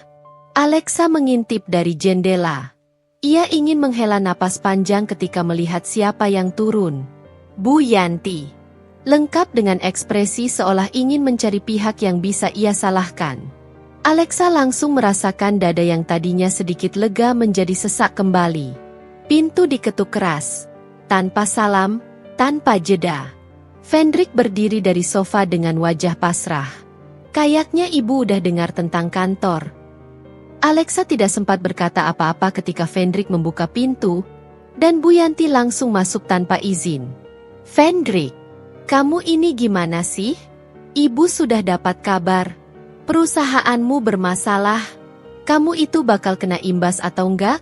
Alexa mengintip dari jendela. Ia ingin menghela napas panjang ketika melihat siapa yang turun. Bu Yanti. Lengkap dengan ekspresi seolah ingin mencari pihak yang bisa ia salahkan. Alexa langsung merasakan dada yang tadinya sedikit lega menjadi sesak kembali. Pintu diketuk keras. Tanpa salam, tanpa jeda. Fendrik berdiri dari sofa dengan wajah pasrah. Kayaknya ibu udah dengar tentang kantor. Alexa tidak sempat berkata apa-apa ketika Fendrik membuka pintu, dan Bu Yanti langsung masuk tanpa izin. Fendrik, kamu ini gimana sih? Ibu sudah dapat kabar. Perusahaanmu bermasalah. Kamu itu bakal kena imbas atau enggak?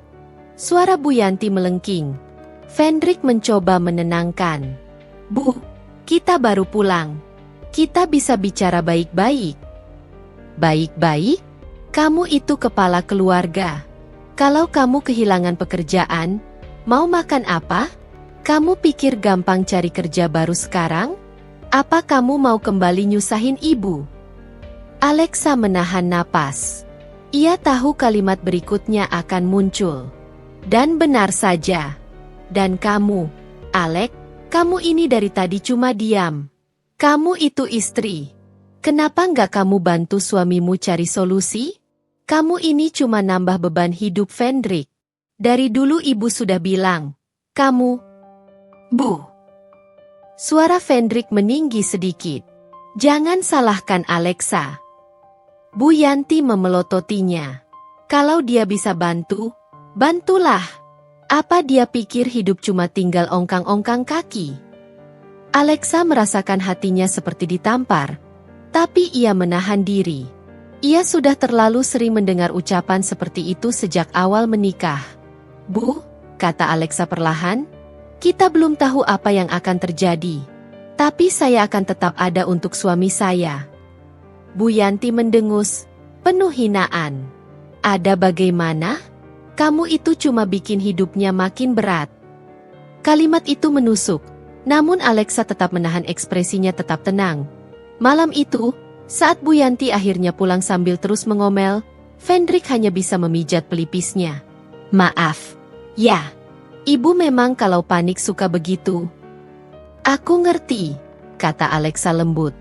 Suara Bu Yanti melengking. Fendrik mencoba menenangkan. Bu, kita baru pulang. Kita bisa bicara baik-baik. Baik-baik? Kamu itu kepala keluarga. Kalau kamu kehilangan pekerjaan, mau makan apa? Kamu pikir gampang cari kerja baru sekarang? Apa kamu mau kembali nyusahin ibu? Alexa menahan napas. Ia tahu kalimat berikutnya akan muncul. Dan benar saja. Dan kamu, Alex, kamu ini dari tadi cuma diam. Kamu itu istri. Kenapa nggak kamu bantu suamimu cari solusi? Kamu ini cuma nambah beban hidup Fendrik. Dari dulu ibu sudah bilang, kamu... Bu. Suara Fendrik meninggi sedikit. Jangan salahkan Alexa. Bu Yanti memelototinya. Kalau dia bisa bantu, bantulah. Apa dia pikir hidup cuma tinggal ongkang-ongkang kaki? Alexa merasakan hatinya seperti ditampar, tapi ia menahan diri. Ia sudah terlalu sering mendengar ucapan seperti itu sejak awal menikah. Bu, kata Alexa perlahan, kita belum tahu apa yang akan terjadi. Tapi saya akan tetap ada untuk suami saya. Bu Yanti mendengus, penuh hinaan. Ada bagaimana? Kamu itu cuma bikin hidupnya makin berat. Kalimat itu menusuk, namun Alexa tetap menahan ekspresinya tetap tenang. Malam itu, saat Bu Yanti akhirnya pulang sambil terus mengomel, Fendrik hanya bisa memijat pelipisnya. Maaf. Ya, ibu memang kalau panik suka begitu. Aku ngerti, kata Alexa lembut.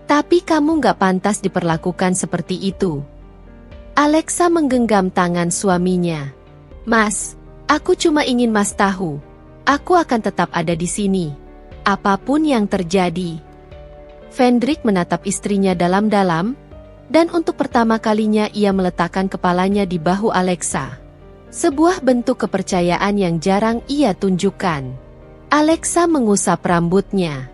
Tapi kamu gak pantas diperlakukan seperti itu. Alexa menggenggam tangan suaminya. Mas, aku cuma ingin Mas tahu. Aku akan tetap ada di sini. Apapun yang terjadi. Fendrik menatap istrinya dalam-dalam, dan untuk pertama kalinya ia meletakkan kepalanya di bahu Alexa. Sebuah bentuk kepercayaan yang jarang ia tunjukkan. Alexa mengusap rambutnya.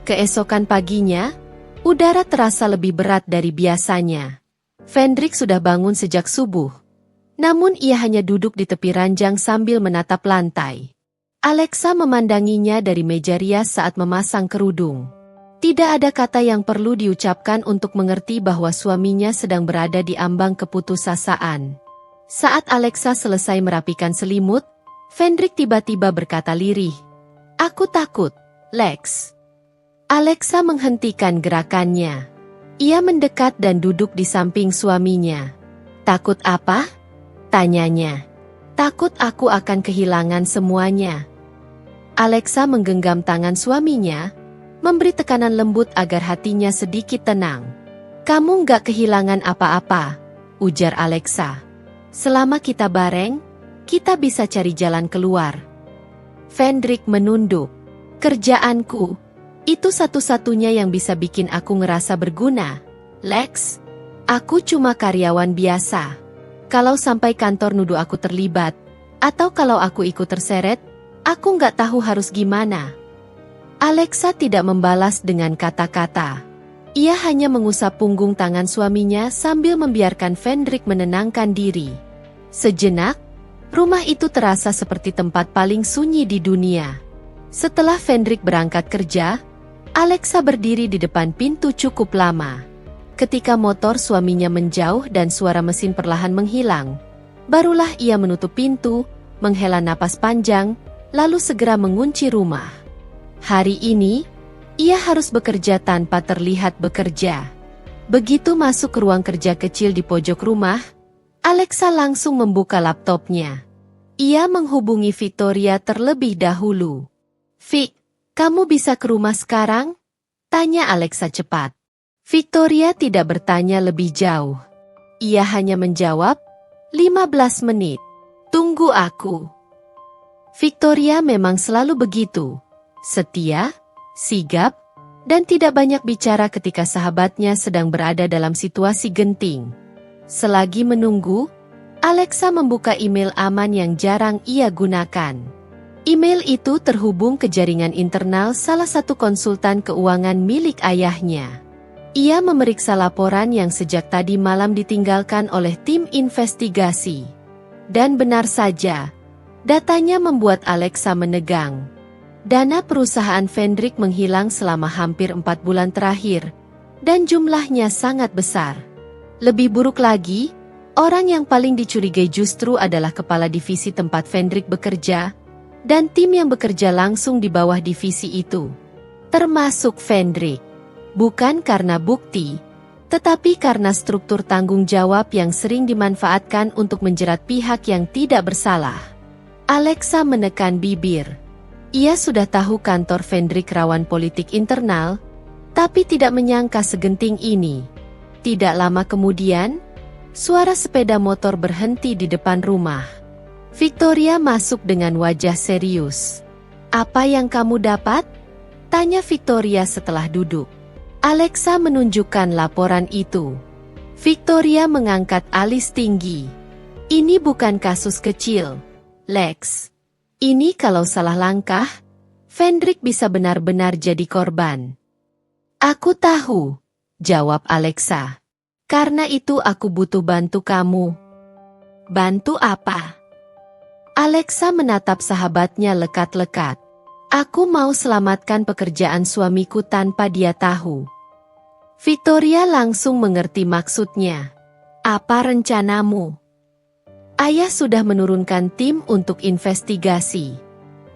Keesokan paginya, udara terasa lebih berat dari biasanya. Fendrik sudah bangun sejak subuh. Namun ia hanya duduk di tepi ranjang sambil menatap lantai. Alexa memandanginya dari meja rias saat memasang kerudung. Tidak ada kata yang perlu diucapkan untuk mengerti bahwa suaminya sedang berada di ambang keputusasaan. Saat Alexa selesai merapikan selimut, Fendrik tiba-tiba berkata lirih, "Aku takut, Lex." Alexa menghentikan gerakannya. Ia mendekat dan duduk di samping suaminya. "Takut apa?" tanyanya. "Takut aku akan kehilangan semuanya." Alexa menggenggam tangan suaminya, memberi tekanan lembut agar hatinya sedikit tenang. "Kamu nggak kehilangan apa-apa," ujar Alexa. "Selama kita bareng, kita bisa cari jalan keluar." Fendrik menunduk. "Kerjaanku, itu satu-satunya yang bisa bikin aku ngerasa berguna. Lex, aku cuma karyawan biasa. Kalau sampai kantor nuduh aku terlibat, atau kalau aku ikut terseret, aku nggak tahu harus gimana." Alexa tidak membalas dengan kata-kata. Ia hanya mengusap punggung tangan suaminya sambil membiarkan Fendrik menenangkan diri. Sejenak, rumah itu terasa seperti tempat paling sunyi di dunia. Setelah Fendrik berangkat kerja, Alexa berdiri di depan pintu cukup lama. Ketika motor suaminya menjauh dan suara mesin perlahan menghilang, barulah ia menutup pintu, menghela napas panjang, lalu segera mengunci rumah. Hari ini, ia harus bekerja tanpa terlihat bekerja. Begitu masuk ke ruang kerja kecil di pojok rumah, Alexa langsung membuka laptopnya. Ia menghubungi Victoria terlebih dahulu. "Vic, kamu bisa ke rumah sekarang?" tanya Alexa cepat. Victoria tidak bertanya lebih jauh. Ia hanya menjawab, 15 menit. Tunggu aku. Victoria memang selalu begitu. Setia, sigap, dan tidak banyak bicara ketika sahabatnya sedang berada dalam situasi genting. Selagi menunggu, Alexa membuka email aman yang jarang ia gunakan. Email itu terhubung ke jaringan internal salah satu konsultan keuangan milik ayahnya. Ia memeriksa laporan yang sejak tadi malam ditinggalkan oleh tim investigasi. Dan benar saja, datanya membuat Alexa menegang. Dana perusahaan Fendrik menghilang selama hampir 4 bulan terakhir, dan jumlahnya sangat besar. Lebih buruk lagi, orang yang paling dicurigai justru adalah kepala divisi tempat Fendrik bekerja, dan tim yang bekerja langsung di bawah divisi itu. Termasuk Fendrik. Bukan karena bukti, tetapi karena struktur tanggung jawab yang sering dimanfaatkan untuk menjerat pihak yang tidak bersalah. Alexa menekan bibir. Ia sudah tahu kantor Fendrik rawan politik internal, tapi tidak menyangka segenting ini. Tidak lama kemudian, suara sepeda motor berhenti di depan rumah. Victoria masuk dengan wajah serius. "Apa yang kamu dapat?" tanya Victoria setelah duduk. Alexa menunjukkan laporan itu. Victoria mengangkat alis tinggi. Ini bukan kasus kecil, Lex. Ini kalau salah langkah, Fendrik bisa benar-benar jadi korban. Aku tahu, jawab Alexa. Karena itu aku butuh bantu kamu. Bantu apa? Alexa menatap sahabatnya lekat-lekat. Aku mau selamatkan pekerjaan suamiku tanpa dia tahu. Victoria langsung mengerti maksudnya. Apa rencanamu? Ayah sudah menurunkan tim untuk investigasi.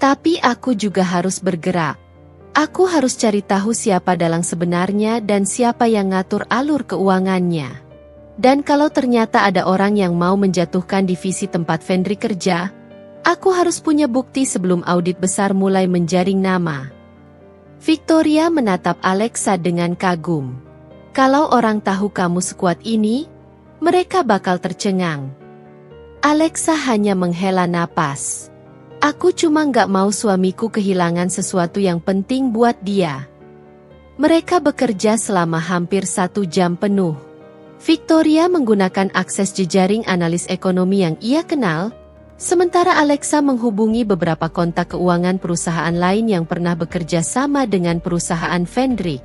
Tapi aku juga harus bergerak. Aku harus cari tahu siapa dalang sebenarnya dan siapa yang ngatur alur keuangannya. Dan kalau ternyata ada orang yang mau menjatuhkan divisi tempat Fendrik kerja, aku harus punya bukti sebelum audit besar mulai menjaring nama. Victoria menatap Alexa dengan kagum. Kalau orang tahu kamu sekuat ini, mereka bakal tercengang. Alexa hanya menghela napas. Aku cuma nggak mau suamiku kehilangan sesuatu yang penting buat dia. Mereka bekerja selama hampir 1 jam penuh. Victoria menggunakan akses jejaring analis ekonomi yang ia kenal, sementara Alexa menghubungi beberapa kontak keuangan perusahaan lain yang pernah bekerja sama dengan perusahaan Fendrik.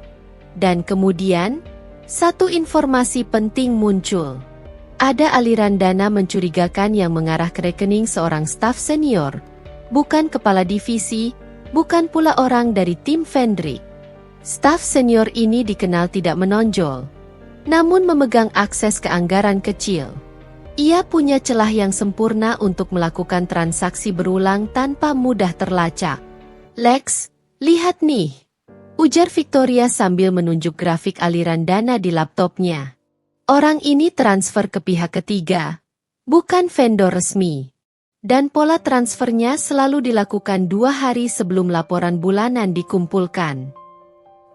Dan kemudian, satu informasi penting muncul. Ada aliran dana mencurigakan yang mengarah ke rekening seorang staf senior, bukan kepala divisi, bukan pula orang dari tim Fendrik. Staf senior ini dikenal tidak menonjol, namun memegang akses ke anggaran kecil. Ia punya celah yang sempurna untuk melakukan transaksi berulang tanpa mudah terlacak. Lex, lihat nih, ujar Victoria sambil menunjuk grafik aliran dana di laptopnya. Orang ini transfer ke pihak ketiga, bukan vendor resmi. Dan pola transfernya selalu dilakukan 2 hari sebelum laporan bulanan dikumpulkan.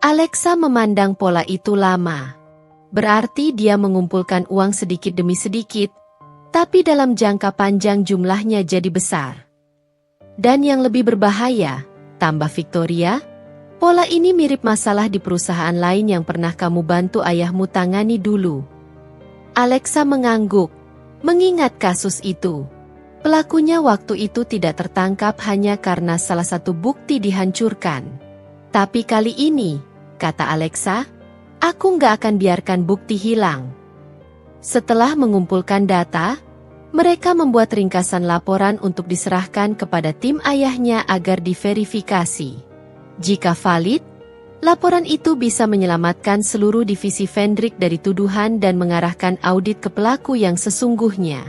Alexa memandang pola itu lama. Berarti dia mengumpulkan uang sedikit demi sedikit, tapi dalam jangka panjang jumlahnya jadi besar. Dan yang lebih berbahaya, tambah Victoria, pola ini mirip masalah di perusahaan lain yang pernah kamu bantu ayahmu tangani dulu. Alexa mengangguk, mengingat kasus itu. Pelakunya waktu itu tidak tertangkap hanya karena salah satu bukti dihancurkan. Tapi kali ini, kata Alexa, aku nggak akan biarkan bukti hilang. Setelah mengumpulkan data, mereka membuat ringkasan laporan untuk diserahkan kepada tim ayahnya agar diverifikasi. Jika valid, laporan itu bisa menyelamatkan seluruh divisi Fendrik dari tuduhan dan mengarahkan audit ke pelaku yang sesungguhnya.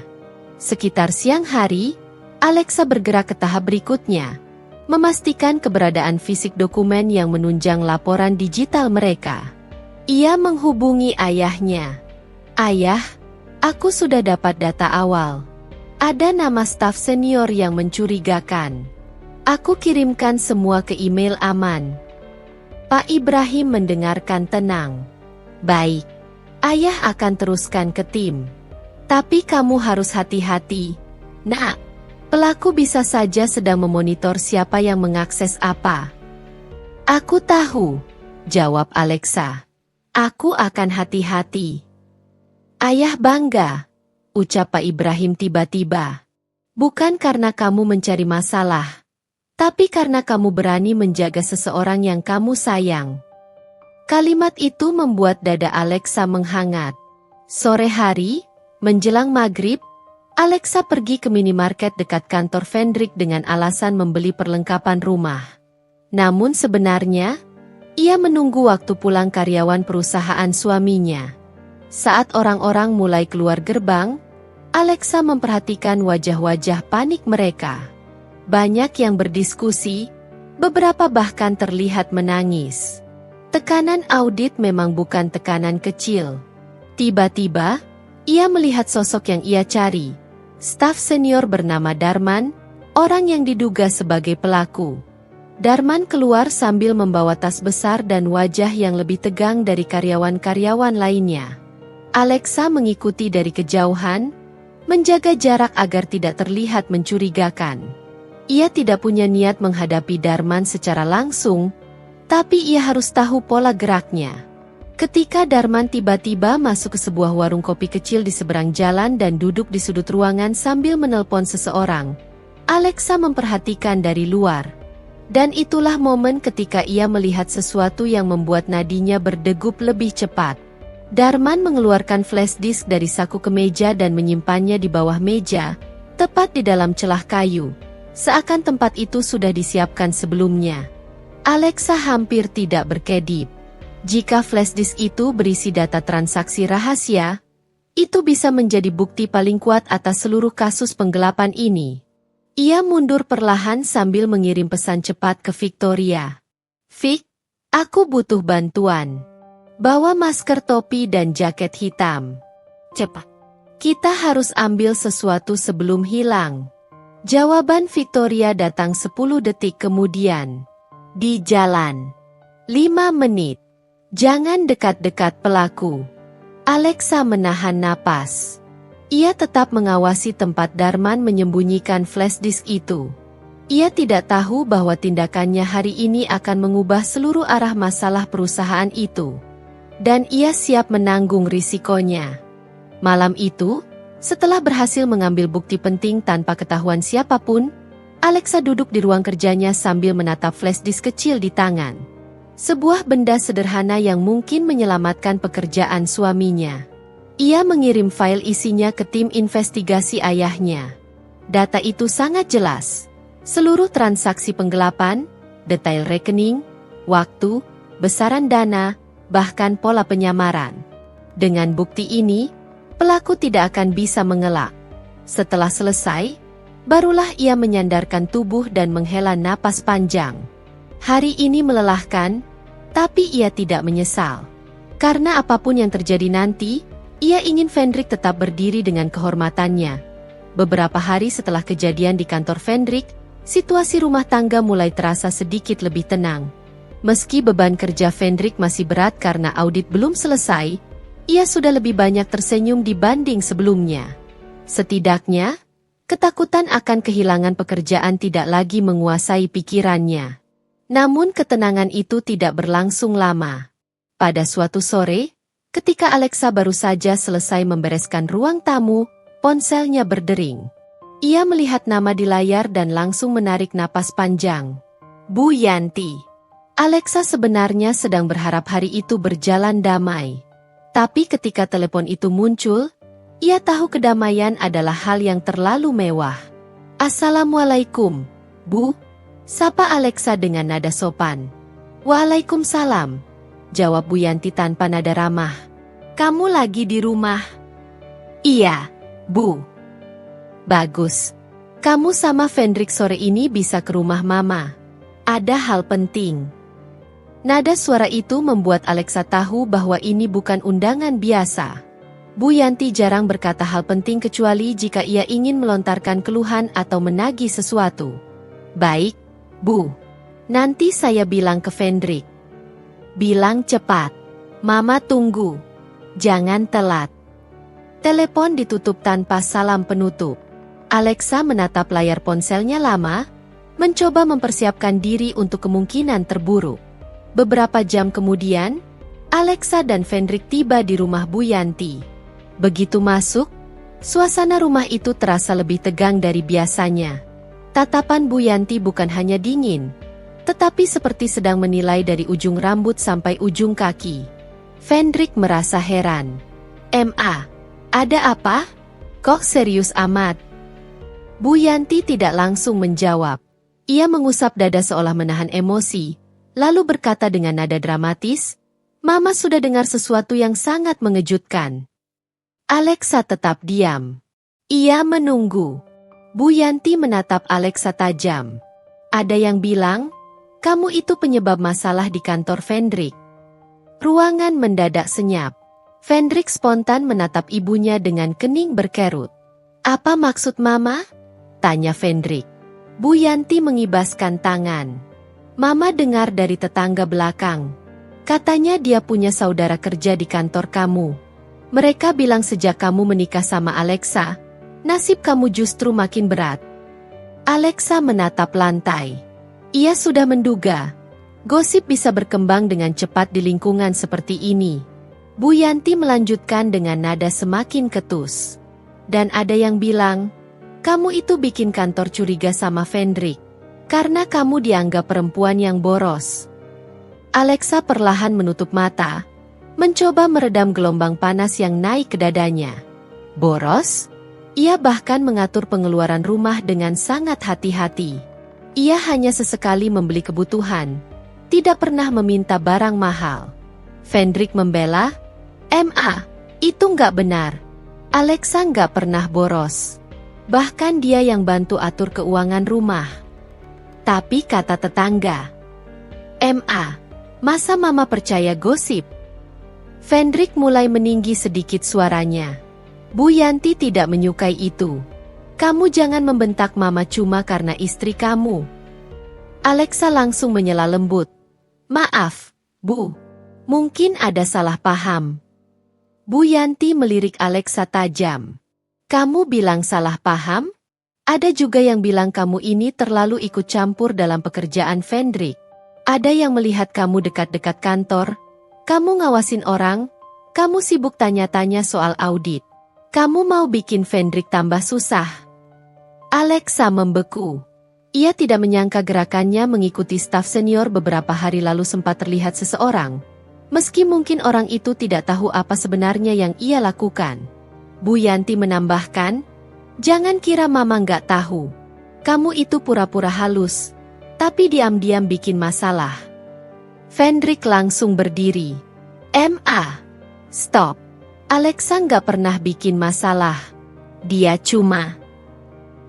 Sekitar siang hari, Alexa bergerak ke tahap berikutnya, memastikan keberadaan fisik dokumen yang menunjang laporan digital mereka. Ia menghubungi ayahnya. Ayah, aku sudah dapat data awal. Ada nama staf senior yang mencurigakan. Aku kirimkan semua ke email aman. Pak Ibrahim mendengarkan tenang. Baik, ayah akan teruskan ke tim. Tapi kamu harus hati-hati. Nak, pelaku bisa saja sedang memonitor siapa yang mengakses apa. Aku tahu, jawab Alexa. Aku akan hati-hati. Ayah bangga, ucap Pak Ibrahim tiba-tiba. Bukan karena kamu mencari masalah, tapi karena kamu berani menjaga seseorang yang kamu sayang. Kalimat itu membuat dada Alexa menghangat. Sore hari, menjelang maghrib, Alexa pergi ke minimarket dekat kantor Fendrik dengan alasan membeli perlengkapan rumah. Namun sebenarnya, ia menunggu waktu pulang karyawan perusahaan suaminya. Saat orang-orang mulai keluar gerbang, Alexa memperhatikan wajah-wajah panik mereka. Banyak yang berdiskusi, beberapa bahkan terlihat menangis. Tekanan audit memang bukan tekanan kecil. Tiba-tiba, ia melihat sosok yang ia cari. Staf senior bernama Darman, orang yang diduga sebagai pelaku. Darman keluar sambil membawa tas besar dan wajah yang lebih tegang dari karyawan-karyawan lainnya. Alexa mengikuti dari kejauhan, menjaga jarak agar tidak terlihat mencurigakan. Ia tidak punya niat menghadapi Darman secara langsung, tapi ia harus tahu pola geraknya. Ketika Darman tiba-tiba masuk ke sebuah warung kopi kecil di seberang jalan dan duduk di sudut ruangan sambil menelpon seseorang, Alexa memperhatikan dari luar. Dan itulah momen ketika ia melihat sesuatu yang membuat nadinya berdegup lebih cepat. Darman mengeluarkan flash disk dari saku kemeja dan menyimpannya di bawah meja, tepat di dalam celah kayu. Seakan tempat itu sudah disiapkan sebelumnya. Alexa hampir tidak berkedip. Jika flash disk itu berisi data transaksi rahasia, itu bisa menjadi bukti paling kuat atas seluruh kasus penggelapan ini. Ia mundur perlahan sambil mengirim pesan cepat ke Victoria. "Vic, aku butuh bantuan. Bawa masker, topi, dan jaket hitam. Cepat. Kita harus ambil sesuatu sebelum hilang." Jawaban Victoria datang 10 detik kemudian. "Di jalan. 5 menit. Jangan dekat-dekat pelaku." Alexa menahan napas. Ia tetap mengawasi tempat Darman menyembunyikan flash disk itu. Ia tidak tahu bahwa tindakannya hari ini akan mengubah seluruh arah masalah perusahaan itu. Dan ia siap menanggung risikonya. Malam itu, setelah berhasil mengambil bukti penting tanpa ketahuan siapapun, Alexa duduk di ruang kerjanya sambil menatap flash disk kecil di tangan. Sebuah benda sederhana yang mungkin menyelamatkan pekerjaan suaminya. Ia mengirim file isinya ke tim investigasi ayahnya. Data itu sangat jelas. Seluruh transaksi penggelapan, detail rekening, waktu, besaran dana, bahkan pola penyamaran. Dengan bukti ini, pelaku tidak akan bisa mengelak. Setelah selesai, barulah ia menyandarkan tubuh dan menghela napas panjang. Hari ini melelahkan, tapi ia tidak menyesal. Karena apapun yang terjadi nanti, ia ingin Fendrik tetap berdiri dengan kehormatannya. Beberapa hari setelah kejadian di kantor Fendrik, situasi rumah tangga mulai terasa sedikit lebih tenang. Meski beban kerja Fendrik masih berat karena audit belum selesai, ia sudah lebih banyak tersenyum dibanding sebelumnya. Setidaknya, ketakutan akan kehilangan pekerjaan tidak lagi menguasai pikirannya. Namun ketenangan itu tidak berlangsung lama. Pada suatu sore, ketika Alexa baru saja selesai membereskan ruang tamu, ponselnya berdering. Ia melihat nama di layar dan langsung menarik napas panjang. Bu Yanti. Alexa sebenarnya sedang berharap hari itu berjalan damai. Tapi ketika telepon itu muncul, ia tahu kedamaian adalah hal yang terlalu mewah. "Assalamualaikum, Bu," sapa Alexa dengan nada sopan. "Waalaikumsalam," jawab Bu Yanti tanpa nada ramah. "Kamu lagi di rumah?" "Iya, Bu." "Bagus. Kamu sama Fendrik sore ini bisa ke rumah Mama. Ada hal penting." Nada suara itu membuat Alexa tahu bahwa ini bukan undangan biasa. Bu Yanti jarang berkata hal penting kecuali jika ia ingin melontarkan keluhan atau menagih sesuatu. "Baik, Bu. Nanti saya bilang ke Fendrik." "Bilang cepat. Mama tunggu. Jangan telat." Telepon ditutup tanpa salam penutup. Alexa menatap layar ponselnya lama, mencoba mempersiapkan diri untuk kemungkinan terburuk. Beberapa jam kemudian, Alexa dan Fendrik tiba di rumah Bu Yanti. Begitu masuk, suasana rumah itu terasa lebih tegang dari biasanya. Tatapan Bu Yanti bukan hanya dingin, tetapi seperti sedang menilai dari ujung rambut sampai ujung kaki. Fendrik merasa heran. "Ma, ada apa? Kok serius amat?" Bu Yanti tidak langsung menjawab. Ia mengusap dada seolah menahan emosi, lalu berkata dengan nada dramatis, "Mama sudah dengar sesuatu yang sangat mengejutkan." Alexa tetap diam. Ia menunggu. Bu Yanti menatap Alexa tajam. "Ada yang bilang, kamu itu penyebab masalah di kantor Fendrik." Ruangan mendadak senyap. Fendrik spontan menatap ibunya dengan kening berkerut. "Apa maksud Mama?" tanya Fendrik. Bu Yanti mengibaskan tangan. "Mama dengar dari tetangga belakang. Katanya dia punya saudara kerja di kantor kamu. Mereka bilang sejak kamu menikah sama Alexa, nasib kamu justru makin berat." Alexa menatap lantai. Ia sudah menduga. Gosip bisa berkembang dengan cepat di lingkungan seperti ini. Bu Yanti melanjutkan dengan nada semakin ketus. Dan ada yang bilang, kamu itu bikin kantor curiga sama Fendrik. Karena kamu dianggap perempuan yang boros. Alexa perlahan menutup mata, mencoba meredam gelombang panas yang naik ke dadanya. Boros? Ia bahkan mengatur pengeluaran rumah dengan sangat hati-hati. Ia hanya sesekali membeli kebutuhan, tidak pernah meminta barang mahal. Fendrik membela, itu nggak benar. Alexa nggak pernah boros. Bahkan dia yang bantu atur keuangan rumah. Tapi kata tetangga, masa mama percaya gosip? Fendrik mulai meninggi sedikit suaranya. Bu Yanti tidak menyukai itu. Kamu jangan membentak mama cuma karena istri kamu. Alexa langsung menyela lembut. Maaf, Bu. Mungkin ada salah paham. Bu Yanti melirik Alexa tajam. Kamu bilang salah paham? Ada juga yang bilang kamu ini terlalu ikut campur dalam pekerjaan Fendrik. Ada yang melihat kamu dekat-dekat kantor. Kamu ngawasin orang. Kamu sibuk tanya-tanya soal audit. Kamu mau bikin Fendrik tambah susah. Alexa membeku. Ia tidak menyangka gerakannya mengikuti staf senior beberapa hari lalu sempat terlihat seseorang. Meski mungkin orang itu tidak tahu apa sebenarnya yang ia lakukan. Bu Yanti menambahkan, jangan kira mama nggak tahu. Kamu itu pura-pura halus, tapi diam-diam bikin masalah. Fendrik langsung berdiri. Stop. Alexa nggak pernah bikin masalah. Dia cuma...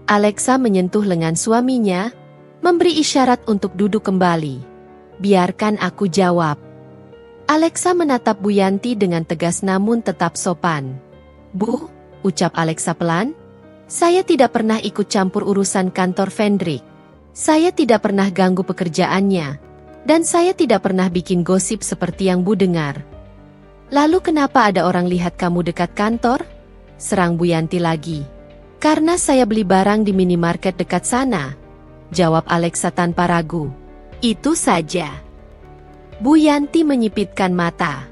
Alexa menyentuh lengan suaminya, memberi isyarat untuk duduk kembali. Biarkan aku jawab. Alexa menatap Bu Yanti dengan tegas namun tetap sopan. Bu, ucap Alexa pelan, saya tidak pernah ikut campur urusan kantor Fendrik. Saya tidak pernah ganggu pekerjaannya. Dan saya tidak pernah bikin gosip seperti yang Bu dengar. Lalu kenapa ada orang lihat kamu dekat kantor? Serang Bu Yanti lagi. Karena saya beli barang di minimarket dekat sana. Jawab Alexa tanpa ragu. Itu saja. Bu Yanti menyipitkan mata.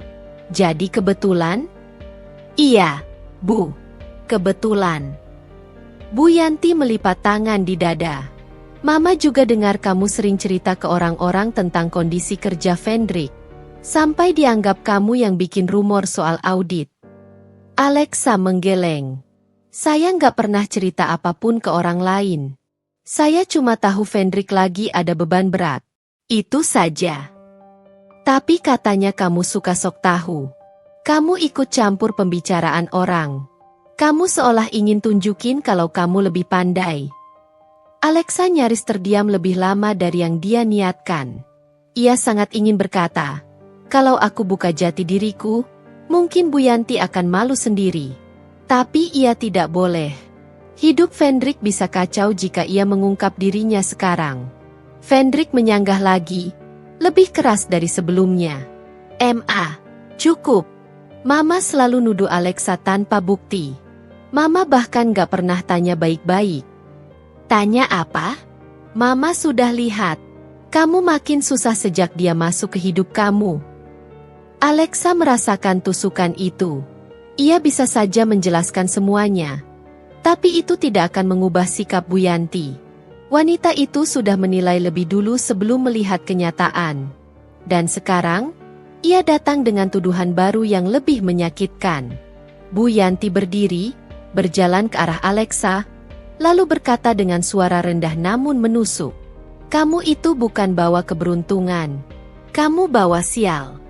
Jadi kebetulan? Iya, Bu. Kebetulan. Bu Yanti melipat tangan di dada. Mama juga dengar kamu sering cerita ke orang-orang tentang kondisi kerja Fendrik. Sampai dianggap kamu yang bikin rumor soal audit. Alexa menggeleng. Saya nggak pernah cerita apapun ke orang lain. Saya cuma tahu Fendrik lagi ada beban berat. Itu saja. Tapi katanya kamu suka sok tahu. Kamu ikut campur pembicaraan orang. Kamu seolah ingin tunjukin kalau kamu lebih pandai. Alexa nyaris terdiam lebih lama dari yang dia niatkan. Ia sangat ingin berkata, kalau aku buka jati diriku, mungkin Bu Yanti akan malu sendiri. Tapi ia tidak boleh. Hidup Fendrik bisa kacau jika ia mengungkap dirinya sekarang. Fendrik menyanggah lagi, lebih keras dari sebelumnya. Cukup. Mama selalu nuduh Alexa tanpa bukti. Mama bahkan gak pernah tanya baik-baik. Tanya apa? Mama sudah lihat. Kamu makin susah sejak dia masuk ke hidup kamu. Alexa merasakan tusukan itu. Ia bisa saja menjelaskan semuanya. Tapi itu tidak akan mengubah sikap Bu Yanti. Wanita itu sudah menilai lebih dulu sebelum melihat kenyataan. Dan sekarang, ia datang dengan tuduhan baru yang lebih menyakitkan. Bu Yanti berdiri, berjalan ke arah Alexa, lalu berkata dengan suara rendah namun menusuk. Kamu itu bukan bawa keberuntungan. Kamu bawa sial.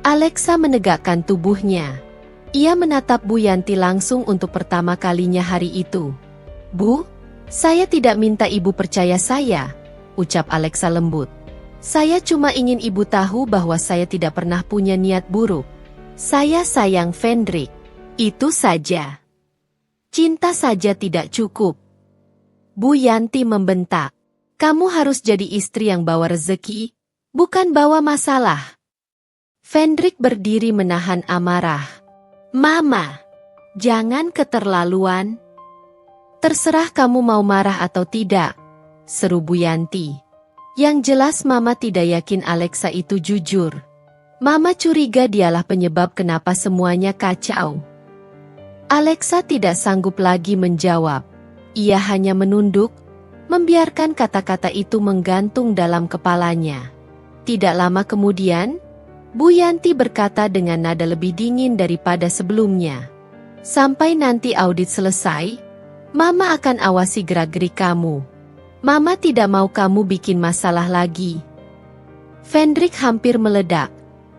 Alexa menegakkan tubuhnya. Ia menatap Bu Yanti langsung untuk pertama kalinya hari itu. Bu, saya tidak minta ibu percaya saya, ucap Alexa lembut. Saya cuma ingin ibu tahu bahwa saya tidak pernah punya niat buruk. Saya sayang Fendrik. Itu saja. Cinta saja tidak cukup. Bu Yanti membentak. Kamu harus jadi istri yang bawa rezeki, bukan bawa masalah. Fendrik berdiri menahan amarah. Mama, jangan keterlaluan. Terserah kamu mau marah atau tidak, seru Bu Yanti. Yang jelas Mama tidak yakin Alexa itu jujur. Mama curiga dialah penyebab kenapa semuanya kacau. Alexa tidak sanggup lagi menjawab. Ia hanya menunduk, membiarkan kata-kata itu menggantung dalam kepalanya. Tidak lama kemudian, Bu Yanti berkata dengan nada lebih dingin daripada sebelumnya. Sampai nanti audit selesai, Mama akan awasi gerak-gerik kamu. Mama tidak mau kamu bikin masalah lagi. Fendrik hampir meledak.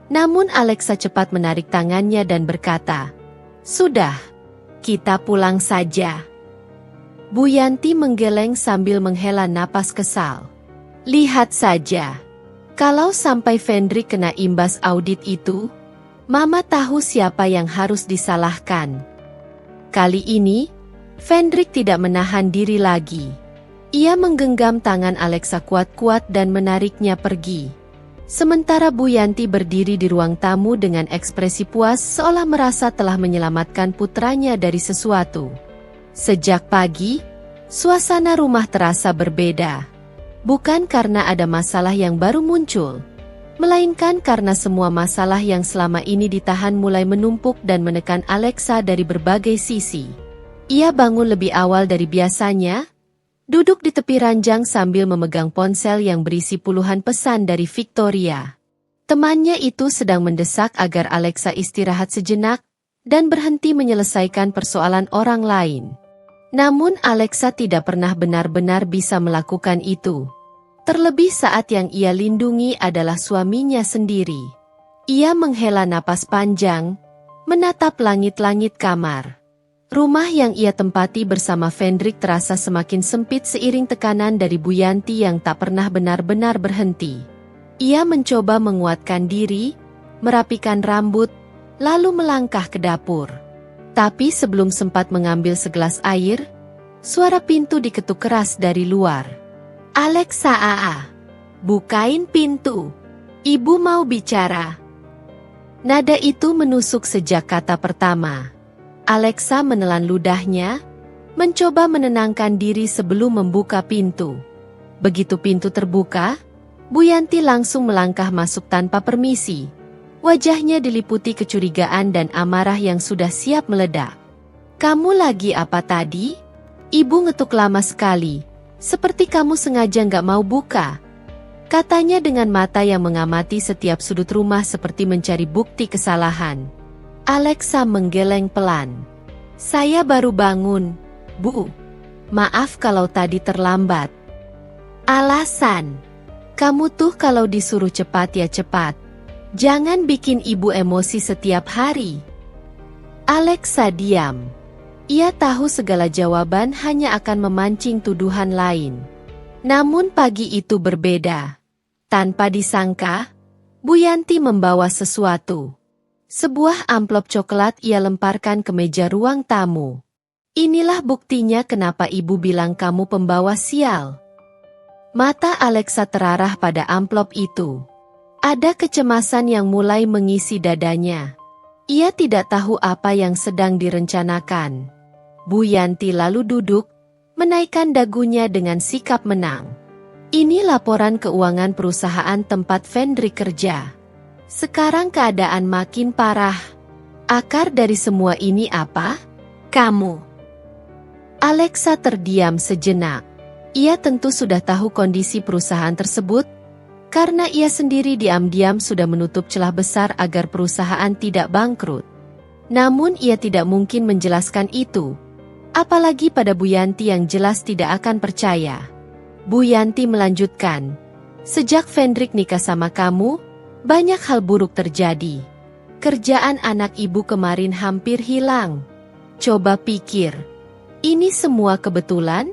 Namun Alexa cepat menarik tangannya dan berkata, "Sudah, kita pulang saja." Bu Yanti menggeleng sambil menghela napas kesal. Lihat saja. Kalau sampai Fendrik kena imbas audit itu, Mama tahu siapa yang harus disalahkan. Kali ini, Fendrik tidak menahan diri lagi. Ia menggenggam tangan Alexa kuat-kuat dan menariknya pergi. Sementara Bu Yanti berdiri di ruang tamu dengan ekspresi puas seolah merasa telah menyelamatkan putranya dari sesuatu. Sejak pagi, suasana rumah terasa berbeda. Bukan karena ada masalah yang baru muncul, melainkan karena semua masalah yang selama ini ditahan mulai menumpuk dan menekan Alexa dari berbagai sisi. Ia bangun lebih awal dari biasanya, duduk di tepi ranjang sambil memegang ponsel yang berisi puluhan pesan dari Victoria. Temannya itu sedang mendesak agar Alexa istirahat sejenak dan berhenti menyelesaikan persoalan orang lain. Namun Alexa tidak pernah benar-benar bisa melakukan itu. Terlebih saat yang ia lindungi adalah suaminya sendiri. Ia menghela napas panjang, menatap langit-langit kamar. Rumah yang ia tempati bersama Fendrik terasa semakin sempit seiring tekanan dari Bu Yanti yang tak pernah benar-benar berhenti. Ia mencoba menguatkan diri, merapikan rambut, lalu melangkah ke dapur. Tapi sebelum sempat mengambil segelas air, suara pintu diketuk keras dari luar. "Alexa, bukain pintu. Ibu mau bicara." Nada itu menusuk sejak kata pertama. Alexa menelan ludahnya, mencoba menenangkan diri sebelum membuka pintu. Begitu pintu terbuka, Bu Yanti langsung melangkah masuk tanpa permisi. Wajahnya diliputi kecurigaan dan amarah yang sudah siap meledak. "Kamu lagi apa tadi? Ibu ngetuk lama sekali, seperti kamu sengaja nggak mau buka," katanya dengan mata yang mengamati setiap sudut rumah seperti mencari bukti kesalahan. Alexa menggeleng pelan. "Saya baru bangun, Bu. Maaf kalau tadi terlambat." "Alasan? Kamu tuh kalau disuruh cepat ya cepat. Jangan bikin ibu emosi setiap hari." Alexa diam. Ia tahu segala jawaban hanya akan memancing tuduhan lain. Namun pagi itu berbeda. Tanpa disangka, Bu Yanti membawa sesuatu. Sebuah amplop coklat ia lemparkan ke meja ruang tamu. "Inilah buktinya kenapa ibu bilang kamu pembawa sial." Mata Alexa terarah pada amplop itu. Ada kecemasan yang mulai mengisi dadanya. Ia tidak tahu apa yang sedang direncanakan. Bu Yanti lalu duduk, menaikkan dagunya dengan sikap menang. "Ini laporan keuangan perusahaan tempat Fendrik kerja. Sekarang keadaan makin parah. Akar dari semua ini apa? Kamu." Alexa terdiam sejenak. Ia tentu sudah tahu kondisi perusahaan tersebut, karena ia sendiri diam-diam sudah menutup celah besar agar perusahaan tidak bangkrut. Namun ia tidak mungkin menjelaskan itu, apalagi pada Bu Yanti yang jelas tidak akan percaya. Bu Yanti melanjutkan, "Sejak Fendrik nikah sama kamu, banyak hal buruk terjadi. Kerjaan anak ibu kemarin hampir hilang. Coba pikir, ini semua kebetulan?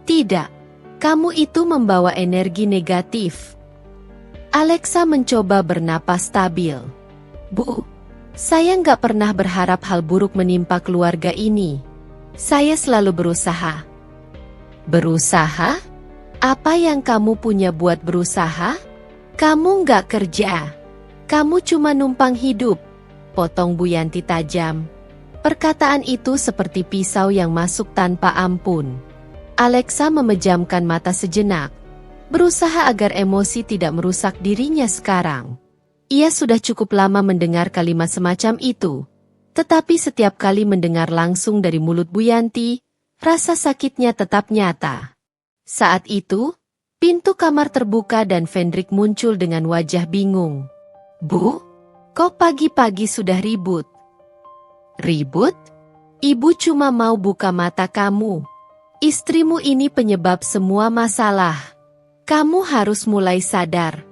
Tidak. Kamu itu membawa energi negatif." Alexa mencoba bernapas stabil. "Bu, saya nggak pernah berharap hal buruk menimpa keluarga ini. Saya selalu berusaha." "Berusaha? Apa yang kamu punya buat berusaha? Kamu nggak kerja. Kamu cuma numpang hidup," potong Bu Yanti tajam. Perkataan itu seperti pisau yang masuk tanpa ampun. Alexa memejamkan mata sejenak. berusaha agar emosi tidak merusak dirinya sekarang. Ia sudah cukup lama mendengar kalimat semacam itu, tetapi setiap kali mendengar langsung dari mulut Bu Yanti, rasa sakitnya tetap nyata. Saat itu, pintu kamar terbuka dan Fendrik muncul dengan wajah bingung. "Bu, kok pagi-pagi sudah ribut?" "Ribut? Ibu cuma mau buka mata kamu. Istrimu ini penyebab semua masalah. Kamu harus mulai sadar."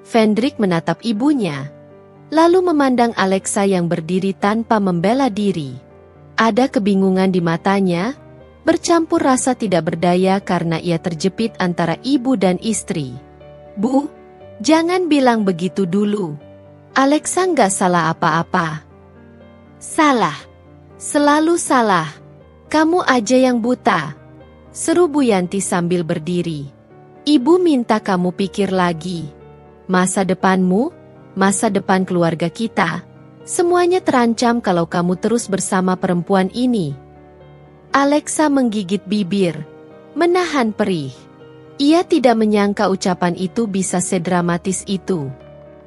Fendrik menatap ibunya, lalu memandang Alexa yang berdiri tanpa membela diri. Ada kebingungan di matanya, bercampur rasa tidak berdaya karena ia terjepit antara ibu dan istri. "Bu, jangan bilang begitu dulu. Alexa nggak salah apa-apa." "Salah. Selalu salah. Kamu aja yang buta," seru Bu Yanti sambil berdiri. "Ibu minta kamu pikir lagi. Masa depanmu, masa depan keluarga kita, semuanya terancam kalau kamu terus bersama perempuan ini." Alexa menggigit bibir, menahan perih. Ia tidak menyangka ucapan itu bisa sedramatis itu.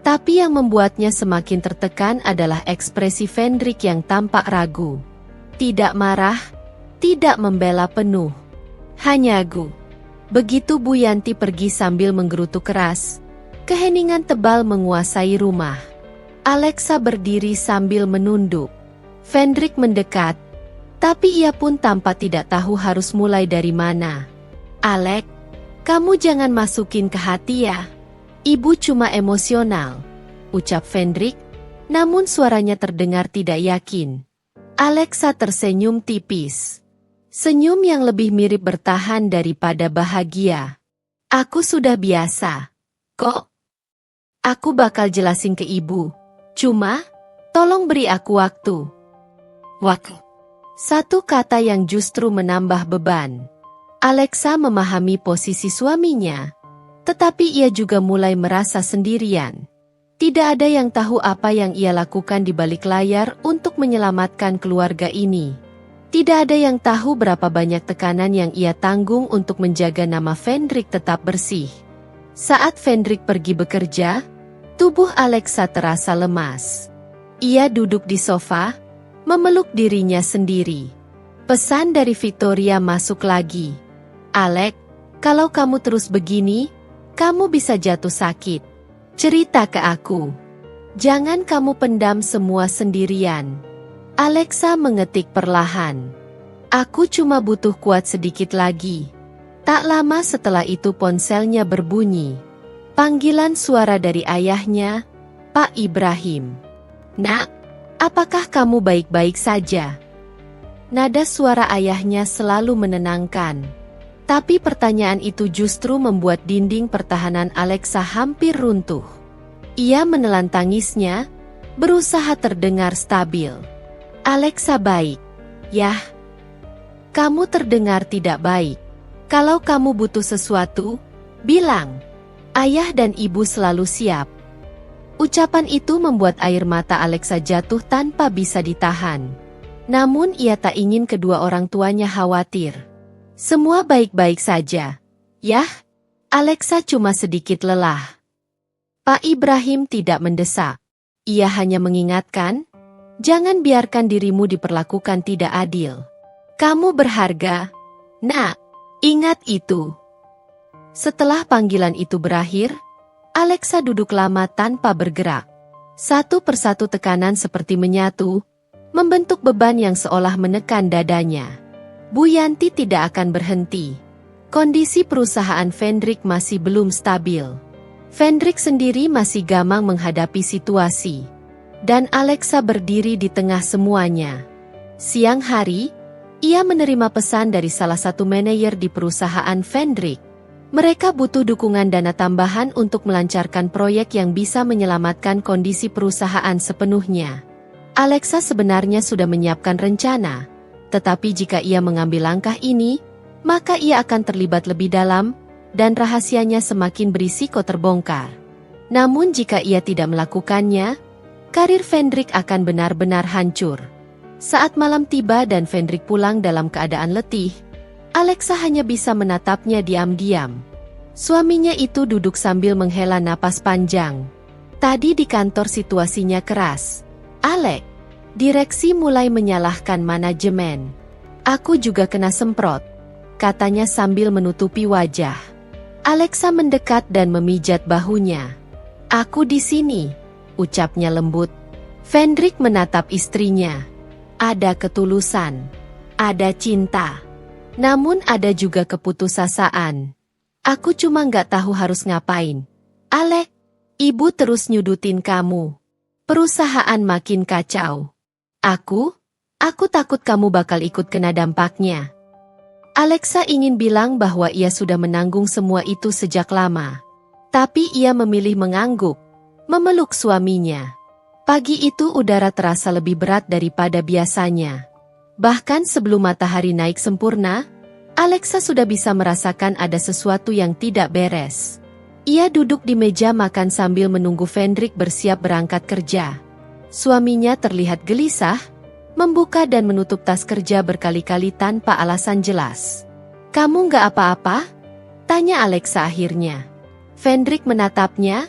Tapi yang membuatnya semakin tertekan adalah ekspresi Fendrik yang tampak ragu. Tidak marah, tidak membela penuh. Hanya ragu. Begitu Bu Yanti pergi sambil menggerutu keras, keheningan tebal menguasai rumah. Alexa berdiri sambil menunduk. Fendrik mendekat, tapi ia pun tampak tidak tahu harus mulai dari mana. "Alex, kamu jangan masukin ke hati ya. Ibu cuma emosional," ucap Fendrik, namun suaranya terdengar tidak yakin. Alexa tersenyum tipis. Senyum yang lebih mirip bertahan daripada bahagia. "Aku sudah biasa. Kok? Aku bakal jelasin ke ibu. Cuma, tolong beri aku waktu." "Waktu?" Satu kata yang justru menambah beban. Alexa memahami posisi suaminya, tetapi ia juga mulai merasa sendirian. Tidak ada yang tahu apa yang ia lakukan di balik layar untuk menyelamatkan keluarga ini. Tidak ada yang tahu berapa banyak tekanan yang ia tanggung untuk menjaga nama Fendrik tetap bersih. Saat Fendrik pergi bekerja, tubuh Alexa terasa lemas. Ia duduk di sofa, memeluk dirinya sendiri. Pesan dari Victoria masuk lagi. "Alex, kalau kamu terus begini, kamu bisa jatuh sakit. Cerita ke aku. Jangan kamu pendam semua sendirian." Alexa mengetik perlahan. "Aku cuma butuh kuat sedikit lagi." Tak lama setelah itu ponselnya berbunyi. Panggilan suara dari ayahnya, Pak Ibrahim. "Nak, apakah kamu baik-baik saja?" Nada suara ayahnya selalu menenangkan. Tapi pertanyaan itu justru membuat dinding pertahanan Alexa hampir runtuh. Ia menelan tangisnya, berusaha terdengar stabil. "Alexa baik. Yah, kamu terdengar tidak baik. Kalau kamu butuh sesuatu, bilang. Ayah dan ibu selalu siap." Ucapan itu membuat air mata Alexa jatuh tanpa bisa ditahan. Namun ia tak ingin kedua orang tuanya khawatir. "Semua baik-baik saja. Yah." Alexa cuma sedikit lelah. Pak Ibrahim tidak mendesak. Ia hanya mengingatkan, "Jangan biarkan dirimu diperlakukan tidak adil. Kamu berharga. Nak, ingat itu." Setelah panggilan itu berakhir, Alexa duduk lama tanpa bergerak. Satu persatu tekanan seperti menyatu, membentuk beban yang seolah menekan dadanya. Bu Yanti tidak akan berhenti. Kondisi perusahaan Fendrik masih belum stabil. Fendrik sendiri masih gamang menghadapi situasi. Dan Alexa berdiri di tengah semuanya. Siang hari, ia menerima pesan dari salah satu manajer di perusahaan Fendrik. Mereka butuh dukungan dana tambahan untuk melancarkan proyek yang bisa menyelamatkan kondisi perusahaan sepenuhnya. Alexa sebenarnya sudah menyiapkan rencana. Tetapi jika ia mengambil langkah ini, maka ia akan terlibat lebih dalam, dan rahasianya semakin berisiko terbongkar. Namun jika ia tidak melakukannya, karir Fendrik akan benar-benar hancur. Saat malam tiba dan Fendrik pulang dalam keadaan letih, Alexa hanya bisa menatapnya diam-diam. Suaminya itu duduk sambil menghela napas panjang. Tadi di kantor situasinya keras. Alex, direksi mulai menyalahkan manajemen. Aku juga kena semprot, katanya sambil menutupi wajah. Alexa mendekat dan memijat bahunya. Aku di sini, ucapnya lembut. Fendrik menatap istrinya. Ada ketulusan, ada cinta, namun ada juga keputusasaan. Aku cuma nggak tahu harus ngapain. Alex, ibu terus nyudutin kamu. Perusahaan makin kacau. Aku takut kamu bakal ikut kena dampaknya. Alexa ingin bilang bahwa ia sudah menanggung semua itu sejak lama. Tapi ia memilih mengangguk, memeluk suaminya. Pagi itu udara terasa lebih berat daripada biasanya. Bahkan sebelum matahari naik sempurna, Alexa sudah bisa merasakan ada sesuatu yang tidak beres. Ia duduk di meja makan sambil menunggu Fendrik bersiap berangkat kerja. Suaminya terlihat gelisah, membuka dan menutup tas kerja berkali-kali tanpa alasan jelas. "Kamu nggak apa-apa?" tanya Alexa akhirnya. Fendrik menatapnya,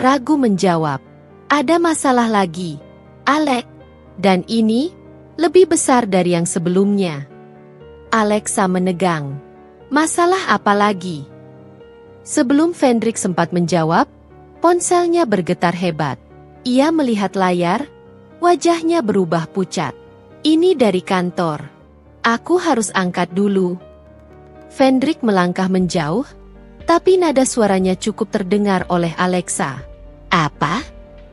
ragu menjawab. "Ada masalah lagi, Alex, dan ini lebih besar dari yang sebelumnya." Alexa menegang. "Masalah apa lagi?" Sebelum Fendrik sempat menjawab, ponselnya bergetar hebat. Ia melihat layar, wajahnya berubah pucat. "Ini dari kantor. Aku harus angkat dulu." Fendrik melangkah menjauh, tapi nada suaranya cukup terdengar oleh Alexa. "Apa?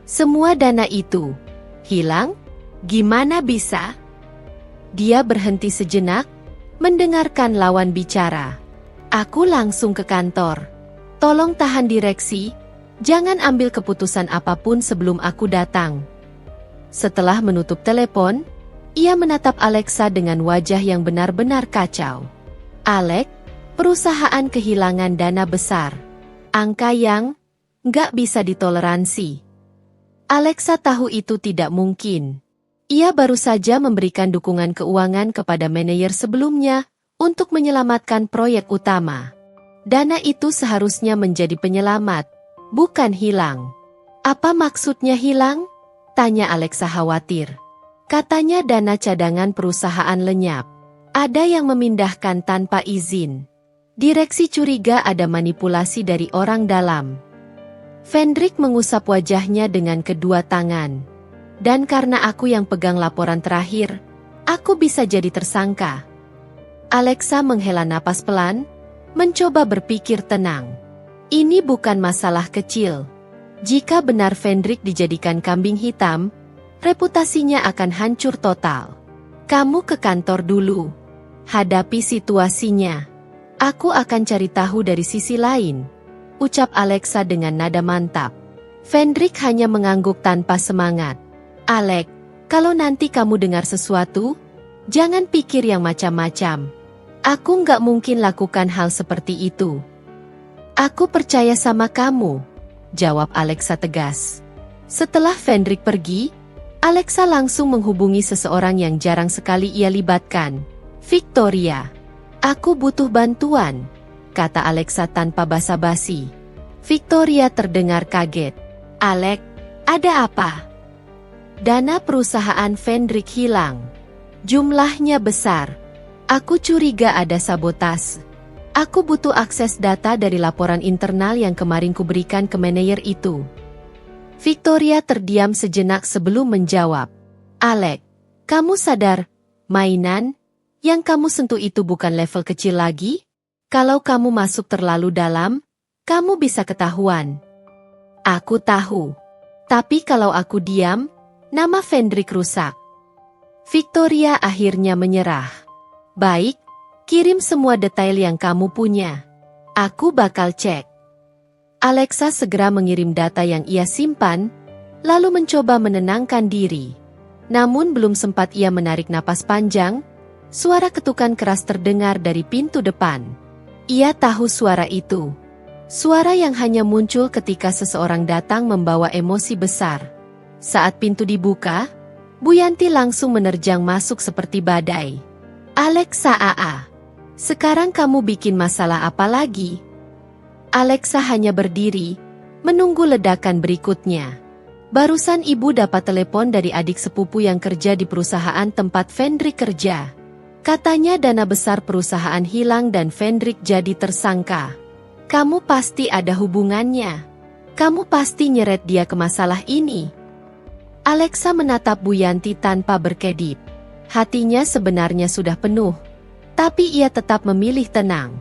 Semua dana itu hilang? Gimana bisa?" Dia berhenti sejenak, mendengarkan lawan bicara. "Aku langsung ke kantor. Tolong tahan direksi, jangan ambil keputusan apapun sebelum aku datang." Setelah menutup telepon, ia menatap Alexa dengan wajah yang benar-benar kacau. "Alex, perusahaan kehilangan dana besar. Angka yang nggak bisa ditoleransi." Alexa tahu itu tidak mungkin. Ia baru saja memberikan dukungan keuangan kepada manajer sebelumnya untuk menyelamatkan proyek utama. Dana itu seharusnya menjadi penyelamat, bukan hilang. "Apa maksudnya hilang?" tanya Alexa khawatir. "Katanya dana cadangan perusahaan lenyap. Ada yang memindahkan tanpa izin. Direksi curiga ada manipulasi dari orang dalam." Fendrik mengusap wajahnya dengan kedua tangan. "Dan karena aku yang pegang laporan terakhir, aku bisa jadi tersangka." Alexa menghela napas pelan, mencoba berpikir tenang. Ini bukan masalah kecil. Jika benar Fendrik dijadikan kambing hitam, reputasinya akan hancur total. "Kamu ke kantor dulu. Hadapi situasinya. Aku akan cari tahu dari sisi lain," ucap Alexa dengan nada mantap. Fendrik hanya mengangguk tanpa semangat. "Alex, kalau nanti kamu dengar sesuatu, jangan pikir yang macam-macam. Aku nggak mungkin lakukan hal seperti itu." "Aku percaya sama kamu," jawab Alexa tegas. Setelah Fendrik pergi, Alexa langsung menghubungi seseorang yang jarang sekali ia libatkan. "Victoria, aku butuh bantuan," kata Alexa tanpa basa-basi. Victoria terdengar kaget. "Alex, ada apa?" "Dana perusahaan Fendrik hilang. Jumlahnya besar. Aku curiga ada sabotase. Aku butuh akses data dari laporan internal yang kemarin kuberikan ke manajer itu." Victoria terdiam sejenak sebelum menjawab. "Alex, kamu sadar, mainan yang kamu sentuh itu bukan level kecil lagi? Kalau kamu masuk terlalu dalam, kamu bisa ketahuan." "Aku tahu. Tapi kalau aku diam, nama Fendrik rusak." Victoria akhirnya menyerah. "Baik, kirim semua detail yang kamu punya. Aku bakal cek." Alexa segera mengirim data yang ia simpan, lalu mencoba menenangkan diri. Namun belum sempat ia menarik napas panjang, suara ketukan keras terdengar dari pintu depan. Ia tahu suara itu. Suara yang hanya muncul ketika seseorang datang membawa emosi besar. Saat pintu dibuka, Bu Yanti langsung menerjang masuk seperti badai. "Alexa AA, sekarang kamu bikin masalah apa lagi?" Alexa hanya berdiri, menunggu ledakan berikutnya. Barusan ibu dapat telepon dari adik sepupu yang kerja di perusahaan tempat Fendrik kerja. Katanya dana besar perusahaan hilang dan Fendrik jadi tersangka. Kamu pasti ada hubungannya. Kamu pasti nyeret dia ke masalah ini. Alexa menatap Bu Yanti tanpa berkedip. Hatinya sebenarnya sudah penuh, tapi ia tetap memilih tenang.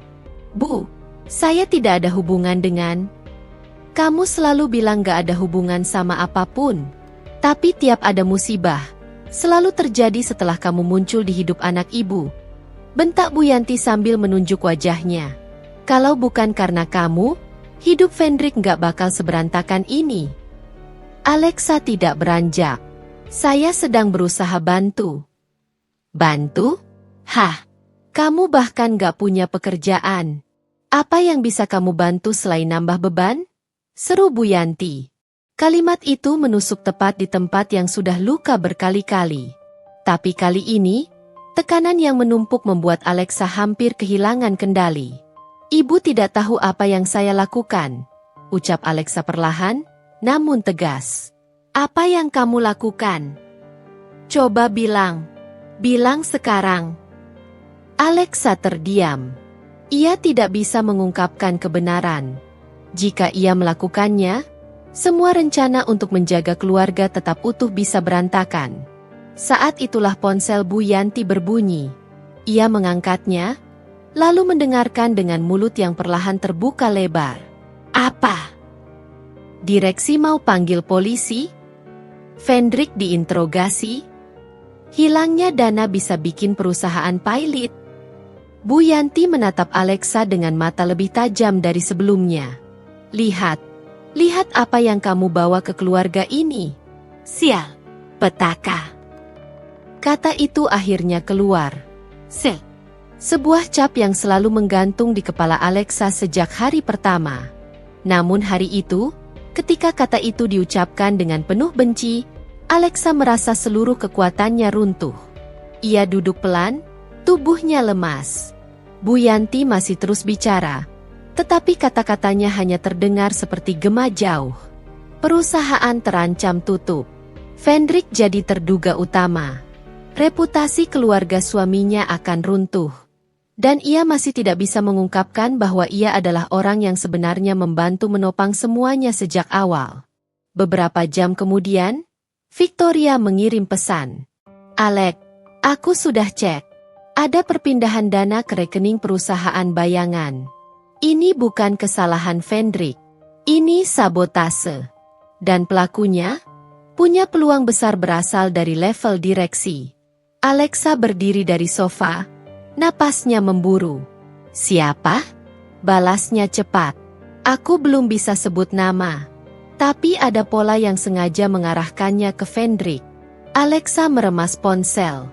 Bu, saya tidak ada hubungan dengan... Kamu selalu bilang gak ada hubungan sama apapun. Tapi tiap ada musibah, selalu terjadi setelah kamu muncul di hidup anak ibu. Bentak Bu Yanti sambil menunjuk wajahnya. Kalau bukan karena kamu, hidup Fendrik gak bakal seberantakan ini. Alexa tidak beranjak. Saya sedang berusaha bantu. Bantu? Hah? Kamu bahkan gak punya pekerjaan. Apa yang bisa kamu bantu selain nambah beban? Seru Bu Yanti. Kalimat itu menusuk tepat di tempat yang sudah luka berkali-kali. Tapi kali ini, tekanan yang menumpuk membuat Alexa hampir kehilangan kendali. Ibu tidak tahu apa yang saya lakukan, ucap Alexa perlahan, namun tegas. Apa yang kamu lakukan? Coba bilang. Bilang sekarang. Alexa terdiam. Ia tidak bisa mengungkapkan kebenaran. Jika ia melakukannya, semua rencana untuk menjaga keluarga tetap utuh bisa berantakan. Saat itulah ponsel Bu Yanti berbunyi. Ia mengangkatnya, lalu mendengarkan dengan mulut yang perlahan terbuka lebar. Apa? Direksi mau panggil polisi? Fendrik diinterogasi? Hilangnya dana bisa bikin perusahaan pailit. Bu Yanti menatap Alexa dengan mata lebih tajam dari sebelumnya. Lihat apa yang kamu bawa ke keluarga ini. Sial, petaka. Kata itu akhirnya keluar. Sel. Sebuah cap yang selalu menggantung di kepala Alexa sejak hari pertama. Namun hari itu, ketika kata itu diucapkan dengan penuh benci, Alexa merasa seluruh kekuatannya runtuh. Ia duduk pelan, tubuhnya lemas. Bu Yanti masih terus bicara, tetapi kata-katanya hanya terdengar seperti gema jauh. Perusahaan terancam tutup. Fendrik jadi terduga utama. Reputasi keluarga suaminya akan runtuh. Dan ia masih tidak bisa mengungkapkan bahwa ia adalah orang yang sebenarnya membantu menopang semuanya sejak awal. Beberapa jam kemudian, Victoria mengirim pesan. Alex, aku sudah cek. Ada perpindahan dana ke rekening perusahaan bayangan. Ini bukan kesalahan Fendrik. Ini sabotase. Dan pelakunya punya peluang besar berasal dari level direksi. Alexa berdiri dari sofa, napasnya memburu. Siapa? Balasnya cepat. Aku belum bisa sebut nama. Tapi ada pola yang sengaja mengarahkannya ke Fendrik. Alexa meremas ponsel.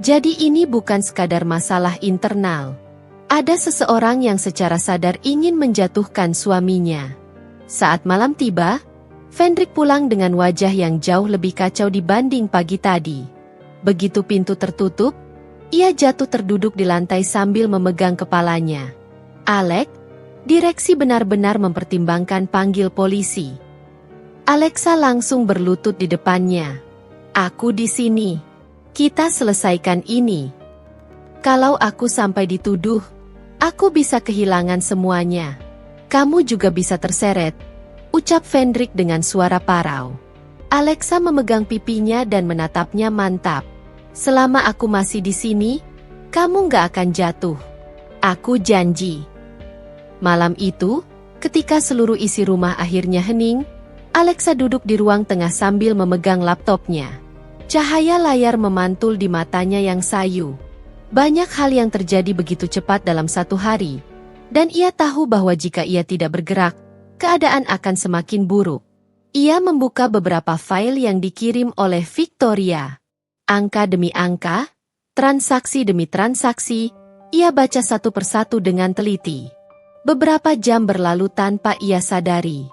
Jadi ini bukan sekadar masalah internal. Ada seseorang yang secara sadar ingin menjatuhkan suaminya. Saat malam tiba, Fendrik pulang dengan wajah yang jauh lebih kacau dibanding pagi tadi. Begitu pintu tertutup, ia jatuh terduduk di lantai sambil memegang kepalanya. Alex, direksi benar-benar mempertimbangkan panggil polisi. Alexa langsung berlutut di depannya. Aku di sini. Kita selesaikan ini. Kalau aku sampai dituduh, aku bisa kehilangan semuanya. Kamu juga bisa terseret, ucap Fendrik dengan suara parau. Alexa memegang pipinya dan menatapnya mantap. Selama aku masih di sini, kamu gak akan jatuh. Aku janji. Malam itu, ketika seluruh isi rumah akhirnya hening, Alexa duduk di ruang tengah sambil memegang laptopnya. Cahaya layar memantul di matanya yang sayu. Banyak hal yang terjadi begitu cepat dalam satu hari, dan ia tahu bahwa jika ia tidak bergerak, keadaan akan semakin buruk. Ia membuka beberapa file yang dikirim oleh Victoria. Angka demi angka, transaksi demi transaksi, ia baca satu persatu dengan teliti. Beberapa jam berlalu tanpa ia sadari.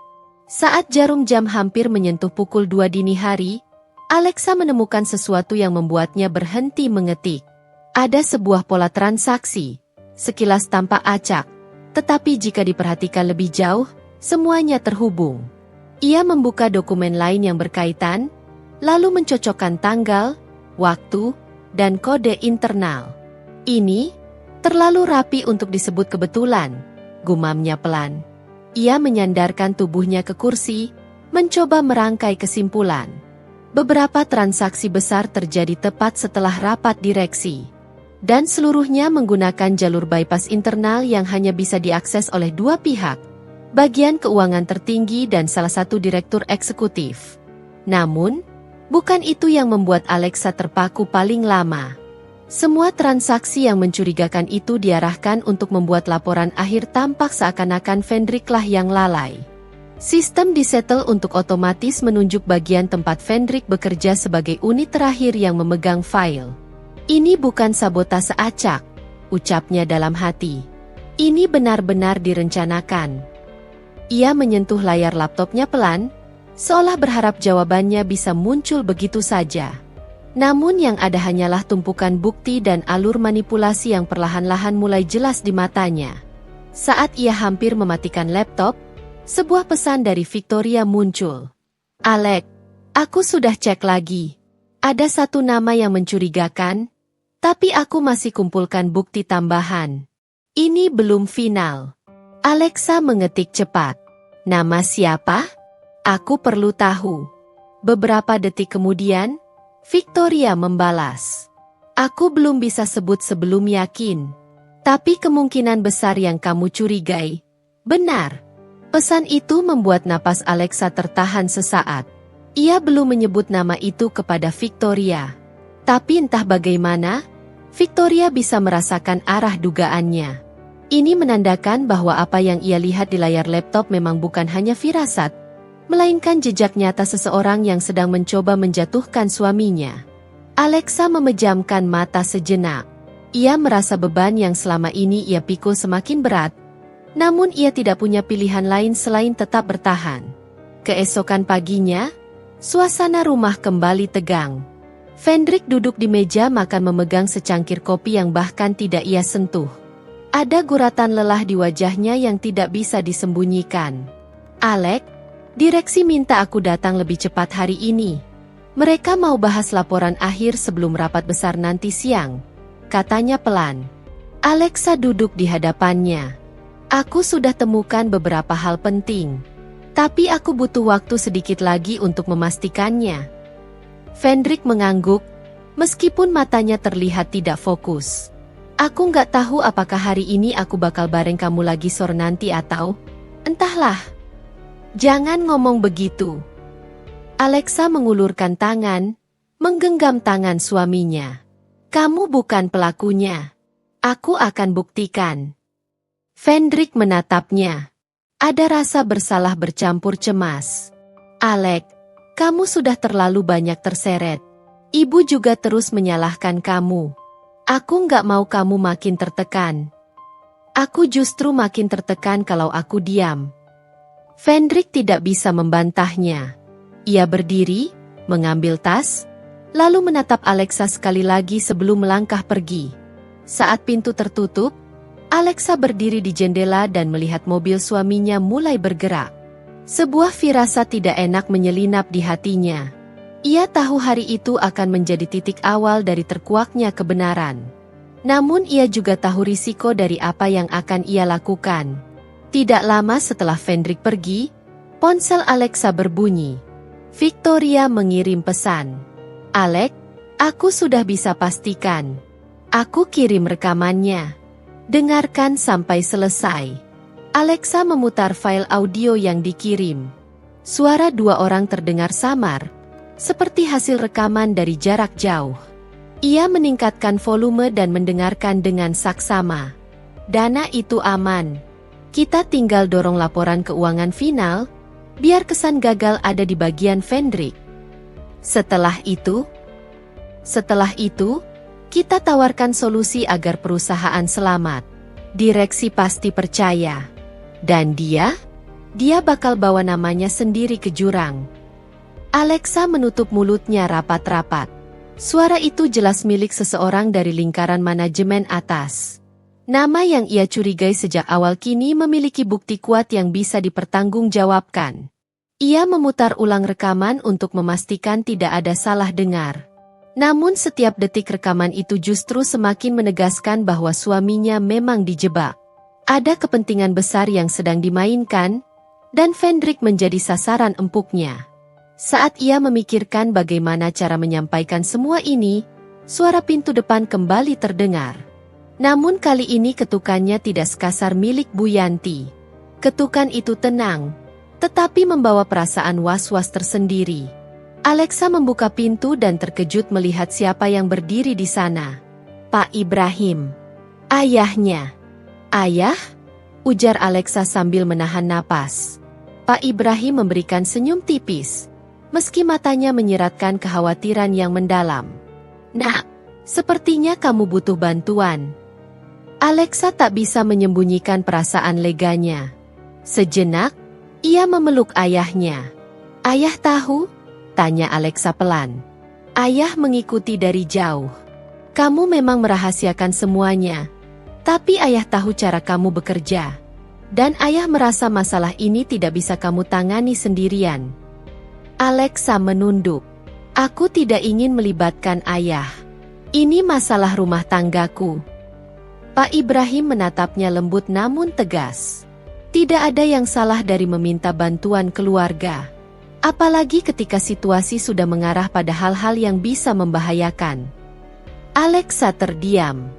Saat jarum jam hampir menyentuh pukul 2 dini hari, Alexa menemukan sesuatu yang membuatnya berhenti mengetik. Ada sebuah pola transaksi, sekilas tampak acak, Tetapi jika diperhatikan lebih jauh, semuanya terhubung. Ia membuka dokumen lain yang berkaitan, lalu mencocokkan tanggal, waktu, dan kode internal. Ini terlalu rapi untuk disebut kebetulan, gumamnya pelan. Ia menyandarkan tubuhnya ke kursi, mencoba merangkai kesimpulan. Beberapa transaksi besar terjadi tepat setelah rapat direksi. Dan seluruhnya menggunakan jalur bypass internal yang hanya bisa diakses oleh dua pihak, bagian keuangan tertinggi dan salah satu direktur eksekutif. Namun, bukan itu yang membuat Alexa terpaku paling lama. Semua transaksi yang mencurigakan itu diarahkan untuk membuat laporan akhir tampak seakan-akan Fendricklah yang lalai. Sistem disetel untuk otomatis menunjuk bagian tempat Fendrick bekerja sebagai unit terakhir yang memegang file. Ini bukan sabotase acak, ucapnya dalam hati. Ini benar-benar direncanakan. Ia menyentuh layar laptopnya pelan, seolah berharap jawabannya bisa muncul begitu saja. Namun yang ada hanyalah tumpukan bukti dan alur manipulasi yang perlahan-lahan mulai jelas di matanya. Saat ia hampir mematikan laptop, sebuah pesan dari Victoria muncul. "Alex, aku sudah cek lagi. Ada satu nama yang mencurigakan, tapi aku masih kumpulkan bukti tambahan. Ini belum final." Alexa mengetik cepat. "Nama siapa? Aku perlu tahu." Beberapa detik kemudian, Victoria membalas. "Aku belum bisa sebut sebelum yakin. Tapi kemungkinan besar yang kamu curigai benar." Pesan itu membuat napas Alexa tertahan sesaat. Ia belum menyebut nama itu kepada Victoria. Tapi entah bagaimana, Victoria bisa merasakan arah dugaannya. Ini menandakan bahwa apa yang ia lihat di layar laptop memang bukan hanya firasat, melainkan jejak nyata seseorang yang sedang mencoba menjatuhkan suaminya. Alexa memejamkan mata sejenak. Ia merasa beban yang selama ini ia pikul semakin berat, namun ia tidak punya pilihan lain selain tetap bertahan. Keesokan paginya, suasana rumah kembali tegang. Fendrick duduk di meja makan memegang secangkir kopi yang bahkan tidak ia sentuh. Ada guratan lelah di wajahnya yang tidak bisa disembunyikan. "Alex, direksi minta aku datang lebih cepat hari ini. Mereka mau bahas laporan akhir sebelum rapat besar nanti siang," katanya pelan. Alexa duduk di hadapannya. "Aku sudah temukan beberapa hal penting, tapi aku butuh waktu sedikit lagi untuk memastikannya." Fendrick mengangguk, meskipun matanya terlihat tidak fokus. "Aku nggak tahu apakah hari ini aku bakal bareng kamu lagi sore nanti atau... entahlah." "Jangan ngomong begitu." Alexa mengulurkan tangan, menggenggam tangan suaminya. "Kamu bukan pelakunya. Aku akan buktikan." Fendrick menatapnya. Ada rasa bersalah bercampur cemas. "Alex, kamu sudah terlalu banyak terseret. Ibu juga terus menyalahkan kamu. Aku nggak mau kamu makin tertekan. Aku justru makin tertekan kalau aku diam." Fendrick tidak bisa membantahnya. Ia berdiri, mengambil tas, lalu menatap Alexa sekali lagi sebelum melangkah pergi. Saat pintu tertutup, Alexa berdiri di jendela dan melihat mobil suaminya mulai bergerak. Sebuah firasat tidak enak menyelinap di hatinya. Ia tahu hari itu akan menjadi titik awal dari terkuaknya kebenaran. Namun ia juga tahu risiko dari apa yang akan ia lakukan. Tidak lama setelah Fendrick pergi, ponsel Alexa berbunyi. Victoria mengirim pesan. "Alex, aku sudah bisa pastikan. Aku kirim rekamannya. Dengarkan sampai selesai." Alexa memutar file audio yang dikirim. Suara dua orang terdengar samar, seperti hasil rekaman dari jarak jauh. Ia meningkatkan volume dan mendengarkan dengan saksama. "Dana itu aman. Kita tinggal dorong laporan keuangan final, biar kesan gagal ada di bagian Fendrick. Setelah itu, kita tawarkan solusi agar perusahaan selamat. Direksi pasti percaya. Dan dia bakal bawa namanya sendiri ke jurang." Alexa menutup mulutnya rapat-rapat. Suara itu jelas milik seseorang dari lingkaran manajemen atas. Nama yang ia curigai sejak awal kini memiliki bukti kuat yang bisa dipertanggungjawabkan. Ia memutar ulang rekaman untuk memastikan tidak ada salah dengar. Namun setiap detik rekaman itu justru semakin menegaskan bahwa suaminya memang dijebak. Ada kepentingan besar yang sedang dimainkan, dan Vendrik menjadi sasaran empuknya. Saat ia memikirkan bagaimana cara menyampaikan semua ini, suara pintu depan kembali terdengar. Namun kali ini ketukannya tidak sekasar milik Bu Yanti. Ketukan itu tenang, tetapi membawa perasaan was-was tersendiri. Alexa membuka pintu dan terkejut melihat siapa yang berdiri di sana. Pak Ibrahim. Ayahnya. Ayah? Ujar Alexa sambil menahan napas. Pak Ibrahim memberikan senyum tipis, meski matanya menyiratkan kekhawatiran yang mendalam. Nak, sepertinya kamu butuh bantuan. Alexa tak bisa menyembunyikan perasaan leganya. Sejenak, ia memeluk ayahnya. Ayah tahu? Tanya Alexa pelan. Ayah mengikuti dari jauh. Kamu memang merahasiakan semuanya. Tapi ayah tahu cara kamu bekerja. Dan ayah merasa masalah ini tidak bisa kamu tangani sendirian. Alexa menunduk. Aku tidak ingin melibatkan ayah. Ini masalah rumah tanggaku. Pak Ibrahim menatapnya lembut namun tegas. Tidak ada yang salah dari meminta bantuan keluarga. Apalagi ketika situasi sudah mengarah pada hal-hal yang bisa membahayakan. Alexa terdiam.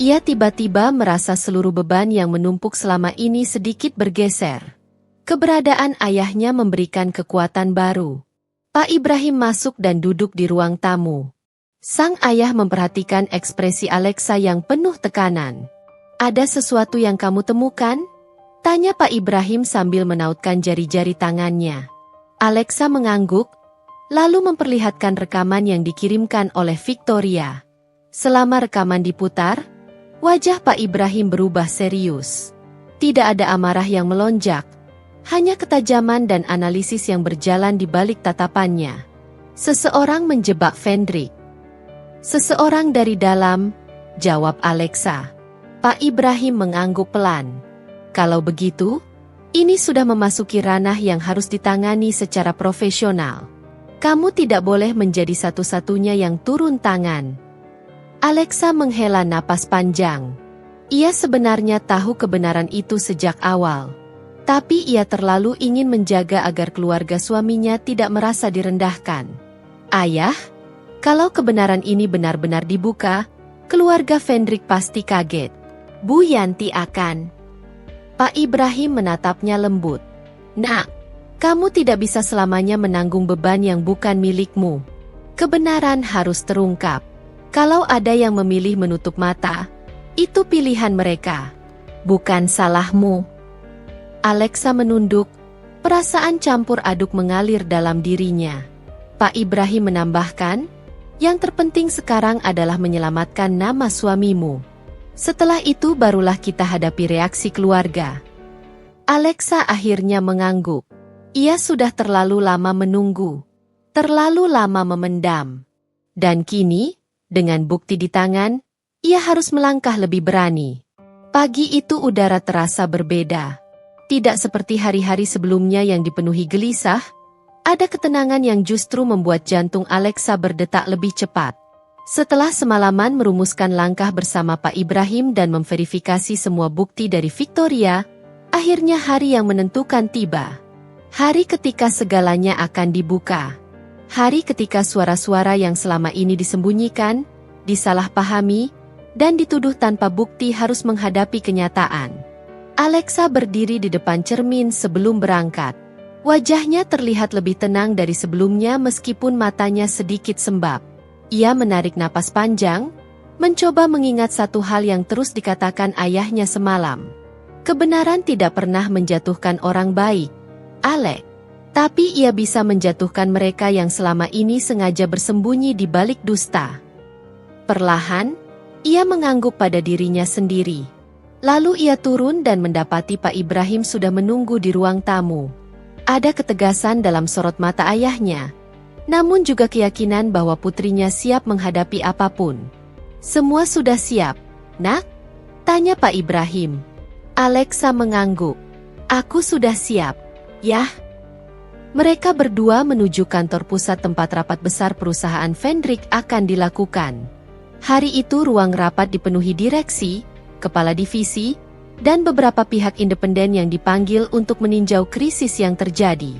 Ia tiba-tiba merasa seluruh beban yang menumpuk selama ini sedikit bergeser. Keberadaan ayahnya memberikan kekuatan baru. Pak Ibrahim masuk dan duduk di ruang tamu. Sang ayah memperhatikan ekspresi Alexa yang penuh tekanan. Ada sesuatu yang kamu temukan? Tanya Pak Ibrahim sambil menautkan jari-jari tangannya. Alexa mengangguk, lalu memperlihatkan rekaman yang dikirimkan oleh Victoria. Selama rekaman diputar, wajah Pak Ibrahim berubah serius. Tidak ada amarah yang melonjak, hanya ketajaman dan analisis yang berjalan di balik tatapannya. Seseorang menjebak Vendrik. Seseorang dari dalam, jawab Alexa. Pak Ibrahim mengangguk pelan. Kalau begitu, ini sudah memasuki ranah yang harus ditangani secara profesional. Kamu tidak boleh menjadi satu-satunya yang turun tangan. Alexa menghela napas panjang. Ia sebenarnya tahu kebenaran itu sejak awal. Tapi ia terlalu ingin menjaga agar keluarga suaminya tidak merasa direndahkan. Ayah, kalau kebenaran ini benar-benar dibuka, keluarga Vendrik pasti kaget. Bu Yanti akan... Pak Ibrahim menatapnya lembut. Nak, kamu tidak bisa selamanya menanggung beban yang bukan milikmu. Kebenaran harus terungkap. Kalau ada yang memilih menutup mata, itu pilihan mereka. Bukan salahmu. Alexa menunduk, perasaan campur aduk mengalir dalam dirinya. Pak Ibrahim menambahkan, yang terpenting sekarang adalah menyelamatkan nama suamimu. Setelah itu barulah kita hadapi reaksi keluarga. Alexa akhirnya mengangguk. Ia sudah terlalu lama menunggu. Terlalu lama memendam. Dan kini, dengan bukti di tangan, ia harus melangkah lebih berani. Pagi itu udara terasa berbeda. Tidak seperti hari-hari sebelumnya yang dipenuhi gelisah, ada ketenangan yang justru membuat jantung Alexa berdetak lebih cepat. Setelah semalaman merumuskan langkah bersama Pak Ibrahim dan memverifikasi semua bukti dari Victoria, akhirnya hari yang menentukan tiba. Hari ketika segalanya akan dibuka. Hari ketika suara-suara yang selama ini disembunyikan, disalahpahami, dan dituduh tanpa bukti harus menghadapi kenyataan. Alexa berdiri di depan cermin sebelum berangkat. Wajahnya terlihat lebih tenang dari sebelumnya meskipun matanya sedikit sembab. Ia menarik napas panjang, mencoba mengingat satu hal yang terus dikatakan ayahnya semalam. Kebenaran tidak pernah menjatuhkan orang baik, Alek. Tapi ia bisa menjatuhkan mereka yang selama ini sengaja bersembunyi di balik dusta. Perlahan, ia mengangguk pada dirinya sendiri. Lalu ia turun dan mendapati Pak Ibrahim sudah menunggu di ruang tamu. Ada ketegasan dalam sorot mata ayahnya. Namun juga keyakinan bahwa putrinya siap menghadapi apapun. Semua sudah siap, nak? Tanya Pak Ibrahim. Alexa mengangguk. Aku sudah siap. Yah. Mereka berdua menuju kantor pusat tempat rapat besar perusahaan Vendrik akan dilakukan. Hari itu ruang rapat dipenuhi direksi, kepala divisi, dan beberapa pihak independen yang dipanggil untuk meninjau krisis yang terjadi.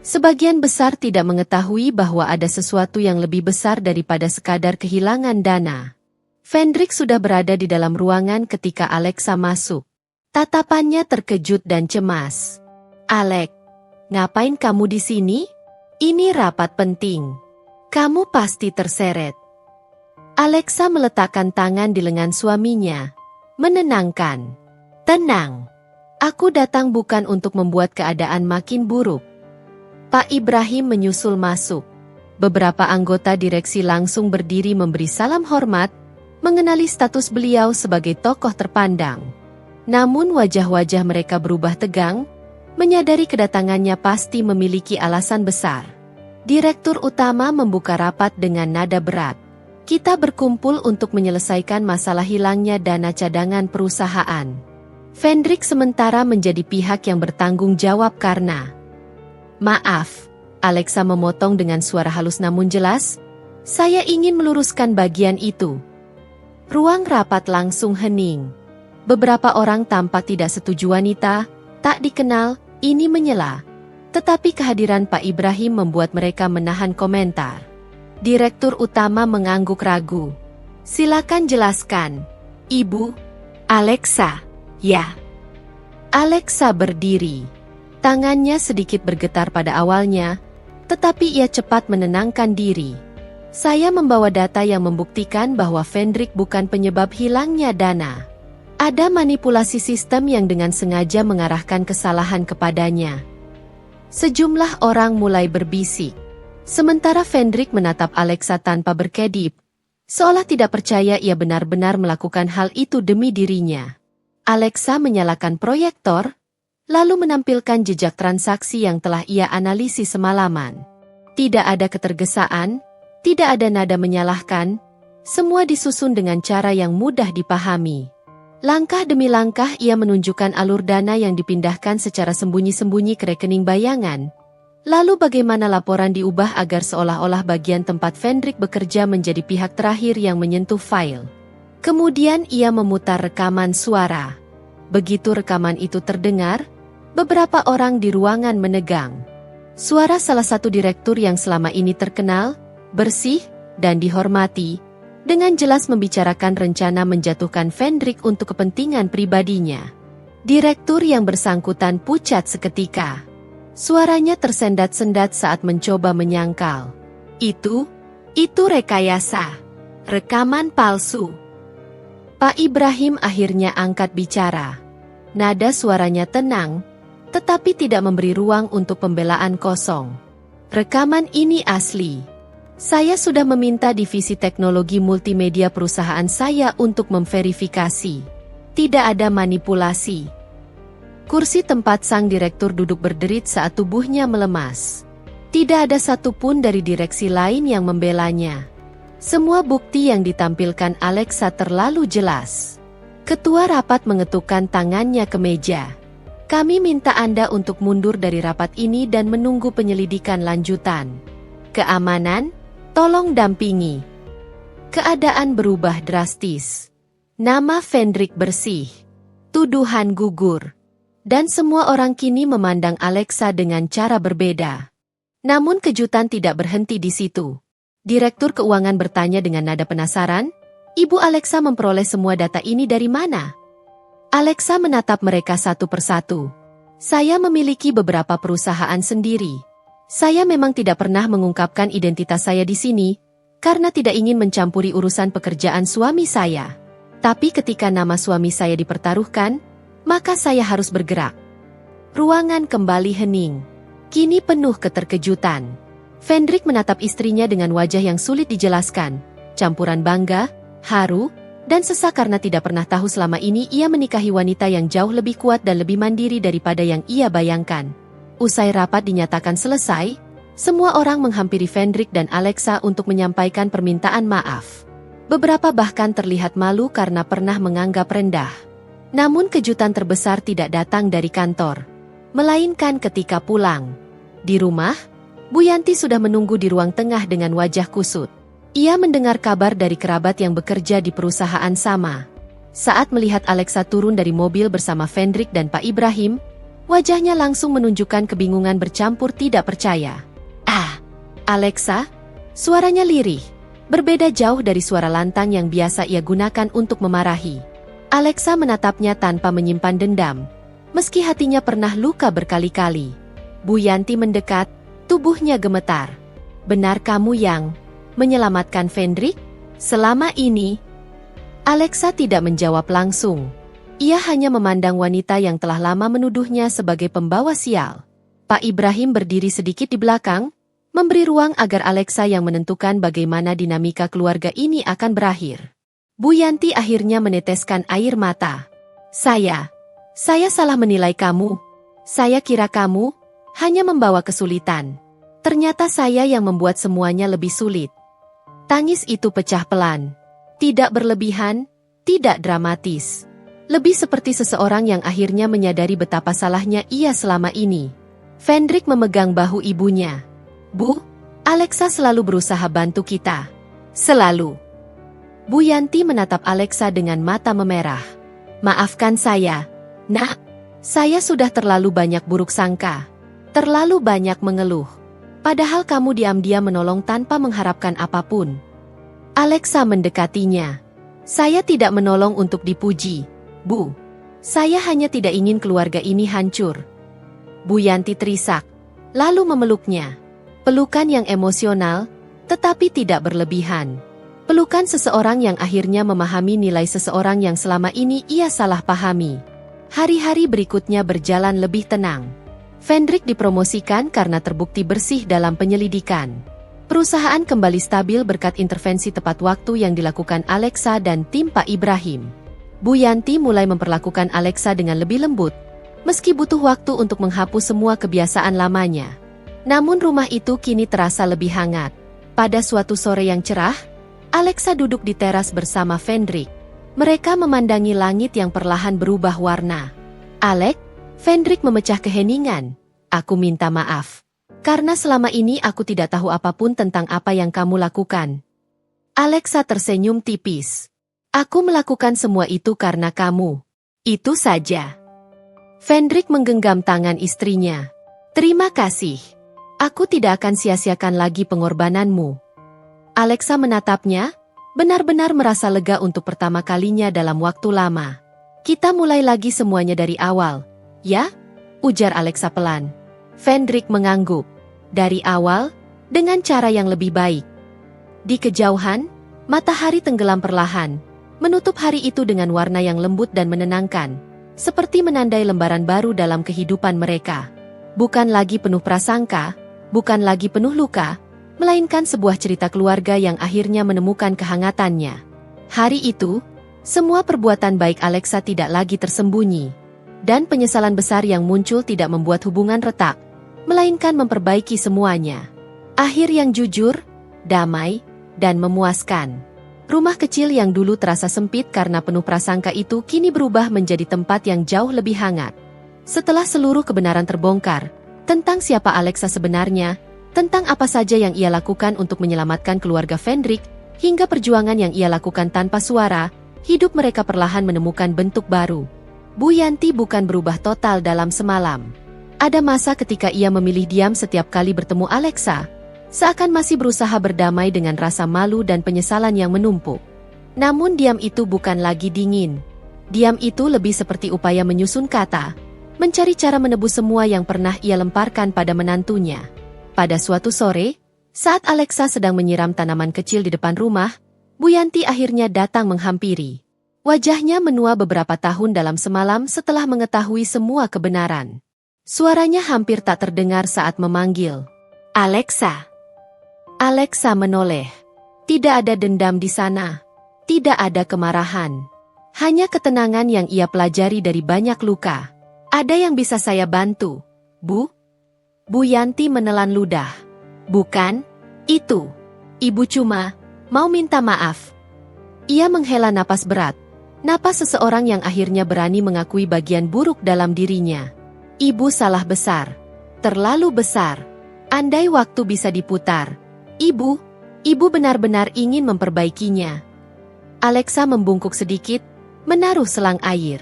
Sebagian besar tidak mengetahui bahwa ada sesuatu yang lebih besar daripada sekadar kehilangan dana. Vendrik sudah berada di dalam ruangan ketika Alexa masuk. Tatapannya terkejut dan cemas. Alex, ngapain kamu di sini? Ini rapat penting. Kamu pasti terseret. Alexa meletakkan tangan di lengan suaminya, menenangkan. Tenang. Aku datang bukan untuk membuat keadaan makin buruk. Pak Ibrahim menyusul masuk. Beberapa anggota direksi langsung berdiri memberi salam hormat, mengenali status beliau sebagai tokoh terpandang. Namun wajah-wajah mereka berubah tegang, menyadari kedatangannya pasti memiliki alasan besar. Direktur utama membuka rapat dengan nada berat. Kita berkumpul untuk menyelesaikan masalah hilangnya dana cadangan perusahaan. Vendrik sementara menjadi pihak yang bertanggung jawab karena... Maaf, Alexa memotong dengan suara halus namun jelas. Saya ingin meluruskan bagian itu. Ruang rapat langsung hening. Beberapa orang tampak tidak setuju wanita, tak dikenal, ini menyela. Tetapi kehadiran Pak Ibrahim membuat mereka menahan komentar. Direktur utama mengangguk ragu. Silakan jelaskan. Ibu, Alexa, ya. Alexa berdiri. Tangannya sedikit bergetar pada awalnya, tetapi ia cepat menenangkan diri. Saya membawa data yang membuktikan bahwa Vendrik bukan penyebab hilangnya dana. Ada manipulasi sistem yang dengan sengaja mengarahkan kesalahan kepadanya. Sejumlah orang mulai berbisik. Sementara Vendrik menatap Alexa tanpa berkedip, seolah tidak percaya ia benar-benar melakukan hal itu demi dirinya. Alexa menyalakan proyektor, lalu menampilkan jejak transaksi yang telah ia analisis semalaman. Tidak ada ketergesaan, tidak ada nada menyalahkan, semua disusun dengan cara yang mudah dipahami. Langkah demi langkah ia menunjukkan alur dana yang dipindahkan secara sembunyi-sembunyi ke rekening bayangan. Lalu bagaimana laporan diubah agar seolah-olah bagian tempat Vendrik bekerja menjadi pihak terakhir yang menyentuh file. Kemudian ia memutar rekaman suara. Begitu rekaman itu terdengar, beberapa orang di ruangan menegang. Suara salah satu direktur yang selama ini terkenal, bersih, dan dihormati, dengan jelas membicarakan rencana menjatuhkan Vendrik untuk kepentingan pribadinya. Direktur yang bersangkutan pucat seketika. Suaranya tersendat-sendat saat mencoba menyangkal. Itu rekayasa. Rekaman palsu. Pak Ibrahim akhirnya angkat bicara. Nada suaranya tenang, tetapi tidak memberi ruang untuk pembelaan kosong. Rekaman ini asli. Saya sudah meminta divisi teknologi multimedia perusahaan saya untuk memverifikasi. Tidak ada manipulasi. Kursi tempat sang direktur duduk berderit saat tubuhnya melemas. Tidak ada satupun dari direksi lain yang membelanya. Semua bukti yang ditampilkan Alexa terlalu jelas. Ketua rapat mengetukkan tangannya ke meja. Kami minta Anda untuk mundur dari rapat ini dan menunggu penyelidikan lanjutan. Keamanan, tolong dampingi. Keadaan berubah drastis. Nama Vendrik bersih. Tuduhan gugur. Dan semua orang kini memandang Alexa dengan cara berbeda. Namun kejutan tidak berhenti di situ. Direktur keuangan bertanya dengan nada penasaran, Ibu Alexa memperoleh semua data ini dari mana? Alexa menatap mereka satu persatu. Saya memiliki beberapa perusahaan sendiri. Saya memang tidak pernah mengungkapkan identitas saya di sini, karena tidak ingin mencampuri urusan pekerjaan suami saya. Tapi ketika nama suami saya dipertaruhkan, maka saya harus bergerak. Ruangan kembali hening. Kini penuh keterkejutan. Vendrik menatap istrinya dengan wajah yang sulit dijelaskan, campuran bangga, haru, dan sesak karena tidak pernah tahu selama ini ia menikahi wanita yang jauh lebih kuat dan lebih mandiri daripada yang ia bayangkan. Usai rapat dinyatakan selesai, semua orang menghampiri Vendrik dan Alexa untuk menyampaikan permintaan maaf. Beberapa bahkan terlihat malu karena pernah menganggap rendah. Namun kejutan terbesar tidak datang dari kantor, melainkan ketika pulang. Di rumah, Bu Yanti sudah menunggu di ruang tengah dengan wajah kusut. Ia mendengar kabar dari kerabat yang bekerja di perusahaan sama. Saat melihat Alexa turun dari mobil bersama Vendrik dan Pak Ibrahim, wajahnya langsung menunjukkan kebingungan bercampur tidak percaya. "Ah, Alexa?" Suaranya lirih, berbeda jauh dari suara lantang yang biasa ia gunakan untuk memarahi. Alexa menatapnya tanpa menyimpan dendam, meski hatinya pernah luka berkali-kali. Bu Yanti mendekat, tubuhnya gemetar. "Benar kamu yang menyelamatkan Vendrik? Selama ini?" Alexa tidak menjawab langsung. Ia hanya memandang wanita yang telah lama menuduhnya sebagai pembawa sial. Pak Ibrahim berdiri sedikit di belakang, memberi ruang agar Alexa yang menentukan bagaimana dinamika keluarga ini akan berakhir. Bu Yanti akhirnya meneteskan air mata. Saya salah menilai kamu. Saya kira kamu hanya membawa kesulitan. Ternyata saya yang membuat semuanya lebih sulit." Tangis itu pecah pelan. Tidak berlebihan, tidak dramatis. Lebih seperti seseorang yang akhirnya menyadari betapa salahnya ia selama ini. Vendrik memegang bahu ibunya. "Bu, Alexa selalu berusaha bantu kita. Selalu." Bu Yanti menatap Alexa dengan mata memerah. "Maafkan saya, Nak. Saya sudah terlalu banyak buruk sangka. Terlalu banyak mengeluh. Padahal kamu diam-diam menolong tanpa mengharapkan apapun." Alexa mendekatinya. "Saya tidak menolong untuk dipuji, Bu. Saya hanya tidak ingin keluarga ini hancur." Bu Yanti terisak, lalu memeluknya. Pelukan yang emosional, tetapi tidak berlebihan. Pelukan seseorang yang akhirnya memahami nilai seseorang yang selama ini ia salah pahami. Hari-hari berikutnya berjalan lebih tenang. Vendrik dipromosikan karena terbukti bersih dalam penyelidikan. Perusahaan kembali stabil berkat intervensi tepat waktu yang dilakukan Alexa dan tim Pak Ibrahim. Bu Yanti mulai memperlakukan Alexa dengan lebih lembut, meski butuh waktu untuk menghapus semua kebiasaan lamanya. Namun rumah itu kini terasa lebih hangat. Pada suatu sore yang cerah, Alexa duduk di teras bersama Vendrik. Mereka memandangi langit yang perlahan berubah warna. "Alex," Vendrik memecah keheningan, "aku minta maaf. Karena selama ini aku tidak tahu apapun tentang apa yang kamu lakukan." Alexa tersenyum tipis. "Aku melakukan semua itu karena kamu. Itu saja." Vendrik menggenggam tangan istrinya. "Terima kasih. Aku tidak akan sia-siakan lagi pengorbananmu." Alexa menatapnya, benar-benar merasa lega untuk pertama kalinya dalam waktu lama. "Kita mulai lagi semuanya dari awal, ya?" ujar Alexa pelan. Vendrik mengangguk. "Dari awal, dengan cara yang lebih baik." Di kejauhan, matahari tenggelam perlahan, menutup hari itu dengan warna yang lembut dan menenangkan, seperti menandai lembaran baru dalam kehidupan mereka. Bukan lagi penuh prasangka, bukan lagi penuh luka, melainkan sebuah cerita keluarga yang akhirnya menemukan kehangatannya. Hari itu, semua perbuatan baik Alexa tidak lagi tersembunyi, dan penyesalan besar yang muncul tidak membuat hubungan retak, melainkan memperbaiki semuanya. Akhir yang jujur, damai, dan memuaskan. Rumah kecil yang dulu terasa sempit karena penuh prasangka itu kini berubah menjadi tempat yang jauh lebih hangat. Setelah seluruh kebenaran terbongkar, tentang siapa Alexa sebenarnya, tentang apa saja yang ia lakukan untuk menyelamatkan keluarga Vendrik, hingga perjuangan yang ia lakukan tanpa suara, hidup mereka perlahan menemukan bentuk baru. Bu Yanti bukan berubah total dalam semalam. Ada masa ketika ia memilih diam setiap kali bertemu Alexa, seakan masih berusaha berdamai dengan rasa malu dan penyesalan yang menumpuk. Namun diam itu bukan lagi dingin. Diam itu lebih seperti upaya menyusun kata, mencari cara menebus semua yang pernah ia lemparkan pada menantunya. Pada suatu sore, saat Alexa sedang menyiram tanaman kecil di depan rumah, Bu Yanti akhirnya datang menghampiri. Wajahnya menua beberapa tahun dalam semalam setelah mengetahui semua kebenaran. Suaranya hampir tak terdengar saat memanggil. "Alexa." Alexa menoleh. Tidak ada dendam di sana. Tidak ada kemarahan. Hanya ketenangan yang ia pelajari dari banyak luka. "Ada yang bisa saya bantu, Bu?" Bu Yanti menelan ludah. "Bukan, itu. Ibu cuma mau minta maaf." Ia menghela napas berat, Napas seseorang yang akhirnya berani mengakui bagian buruk dalam dirinya. Ibu salah besar. Terlalu besar. Andai waktu bisa diputar. Ibu benar-benar ingin memperbaikinya. Alexa membungkuk sedikit, menaruh selang air.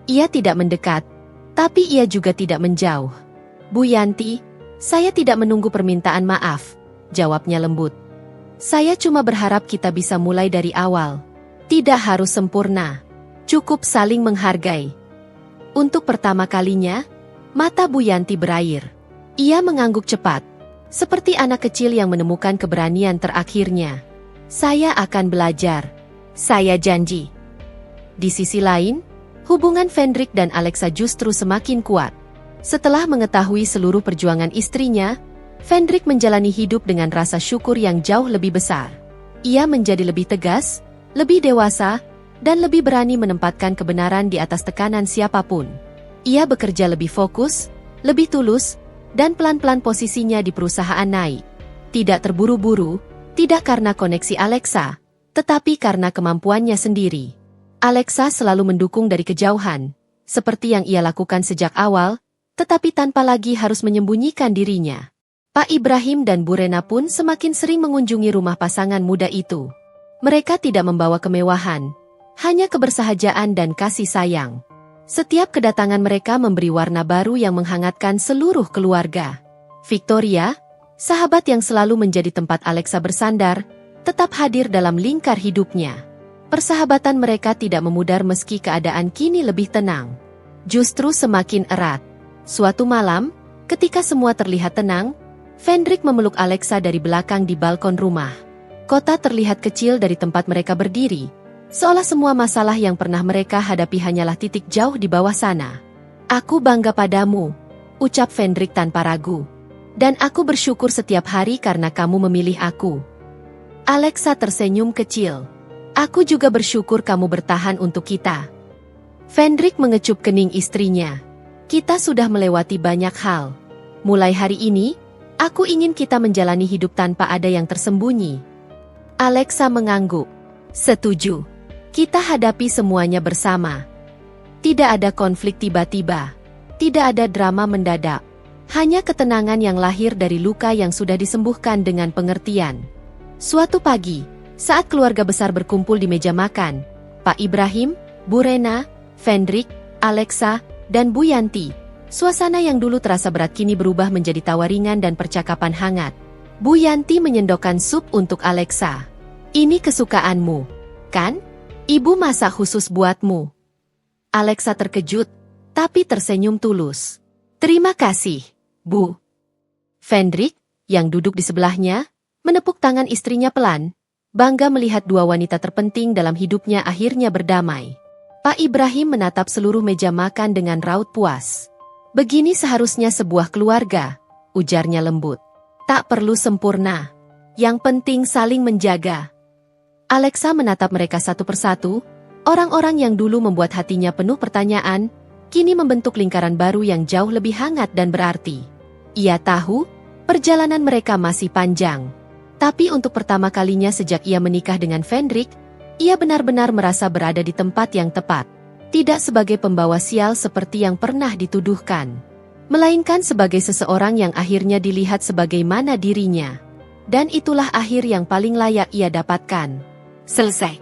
Ia tidak mendekat, tapi ia juga tidak menjauh. Bu Yanti, saya tidak menunggu permintaan maaf, jawabnya lembut. Saya cuma berharap kita bisa mulai dari awal. Tidak harus sempurna. Cukup saling menghargai. Untuk pertama kalinya, mata Bu Yanti berair. Ia mengangguk cepat. Seperti anak kecil yang menemukan keberanian terakhirnya. Saya akan belajar. Saya janji. Di sisi lain, hubungan Fendrik dan Alexa justru semakin kuat. Setelah mengetahui seluruh perjuangan istrinya, Fendrik menjalani hidup dengan rasa syukur yang jauh lebih besar. Ia menjadi lebih tegas, lebih dewasa, dan lebih berani menempatkan kebenaran di atas tekanan siapapun. Ia bekerja lebih fokus, lebih tulus, dan pelan-pelan posisinya di perusahaan naik. Tidak terburu-buru, tidak karena koneksi Alexa, tetapi karena kemampuannya sendiri. Alexa selalu mendukung dari kejauhan, seperti yang ia lakukan sejak awal, tetapi tanpa lagi harus menyembunyikan dirinya. Pak Ibrahim dan Bu Rena pun semakin sering mengunjungi rumah pasangan muda itu. Mereka tidak membawa kemewahan, hanya kebersahajaan dan kasih sayang. Setiap kedatangan mereka memberi warna baru yang menghangatkan seluruh keluarga. Victoria, sahabat yang selalu menjadi tempat Alexa bersandar, tetap hadir dalam lingkar hidupnya. Persahabatan mereka tidak memudar meski keadaan kini lebih tenang. Justru semakin erat. Suatu malam, ketika semua terlihat tenang, Fendrik memeluk Alexa dari belakang di balkon rumah. Kota terlihat kecil dari tempat mereka berdiri, seolah semua masalah yang pernah mereka hadapi hanyalah titik jauh di bawah sana. Aku bangga padamu, ucap Fendrik tanpa ragu. Dan aku bersyukur setiap hari karena kamu memilih aku. Alexa tersenyum kecil. Aku juga bersyukur kamu bertahan untuk kita. Fendrik mengecup kening istrinya. Kita sudah melewati banyak hal. Mulai hari ini, aku ingin kita menjalani hidup tanpa ada yang tersembunyi. Alexa mengangguk. Setuju. Kita hadapi semuanya bersama. Tidak ada konflik tiba-tiba. Tidak ada drama mendadak. Hanya ketenangan yang lahir dari luka yang sudah disembuhkan dengan pengertian. Suatu pagi, saat keluarga besar berkumpul di meja makan, Pak Ibrahim, Bu Rena, Fendrik, Alexa, dan Bu Yanti, suasana yang dulu terasa berat kini berubah menjadi tawa ringan dan percakapan hangat. Bu Yanti menyendokkan sup untuk Alexa. Ini kesukaanmu, kan? Ibu masak khusus buatmu. Alexa terkejut, tapi tersenyum tulus. Terima kasih, Bu. Fendrik, yang duduk di sebelahnya, menepuk tangan istrinya pelan, bangga melihat dua wanita terpenting dalam hidupnya akhirnya berdamai. Pak Ibrahim menatap seluruh meja makan dengan raut puas. Begini seharusnya sebuah keluarga, ujarnya lembut. Tak perlu sempurna. Yang penting saling menjaga. Alexa menatap mereka satu persatu, orang-orang yang dulu membuat hatinya penuh pertanyaan, kini membentuk lingkaran baru yang jauh lebih hangat dan berarti. Ia tahu, perjalanan mereka masih panjang. Tapi untuk pertama kalinya sejak ia menikah dengan Fendrik, ia benar-benar merasa berada di tempat yang tepat. Tidak sebagai pembawa sial seperti yang pernah dituduhkan, melainkan sebagai seseorang yang akhirnya dilihat sebagaimana dirinya. Dan itulah akhir yang paling layak ia dapatkan. Selesai.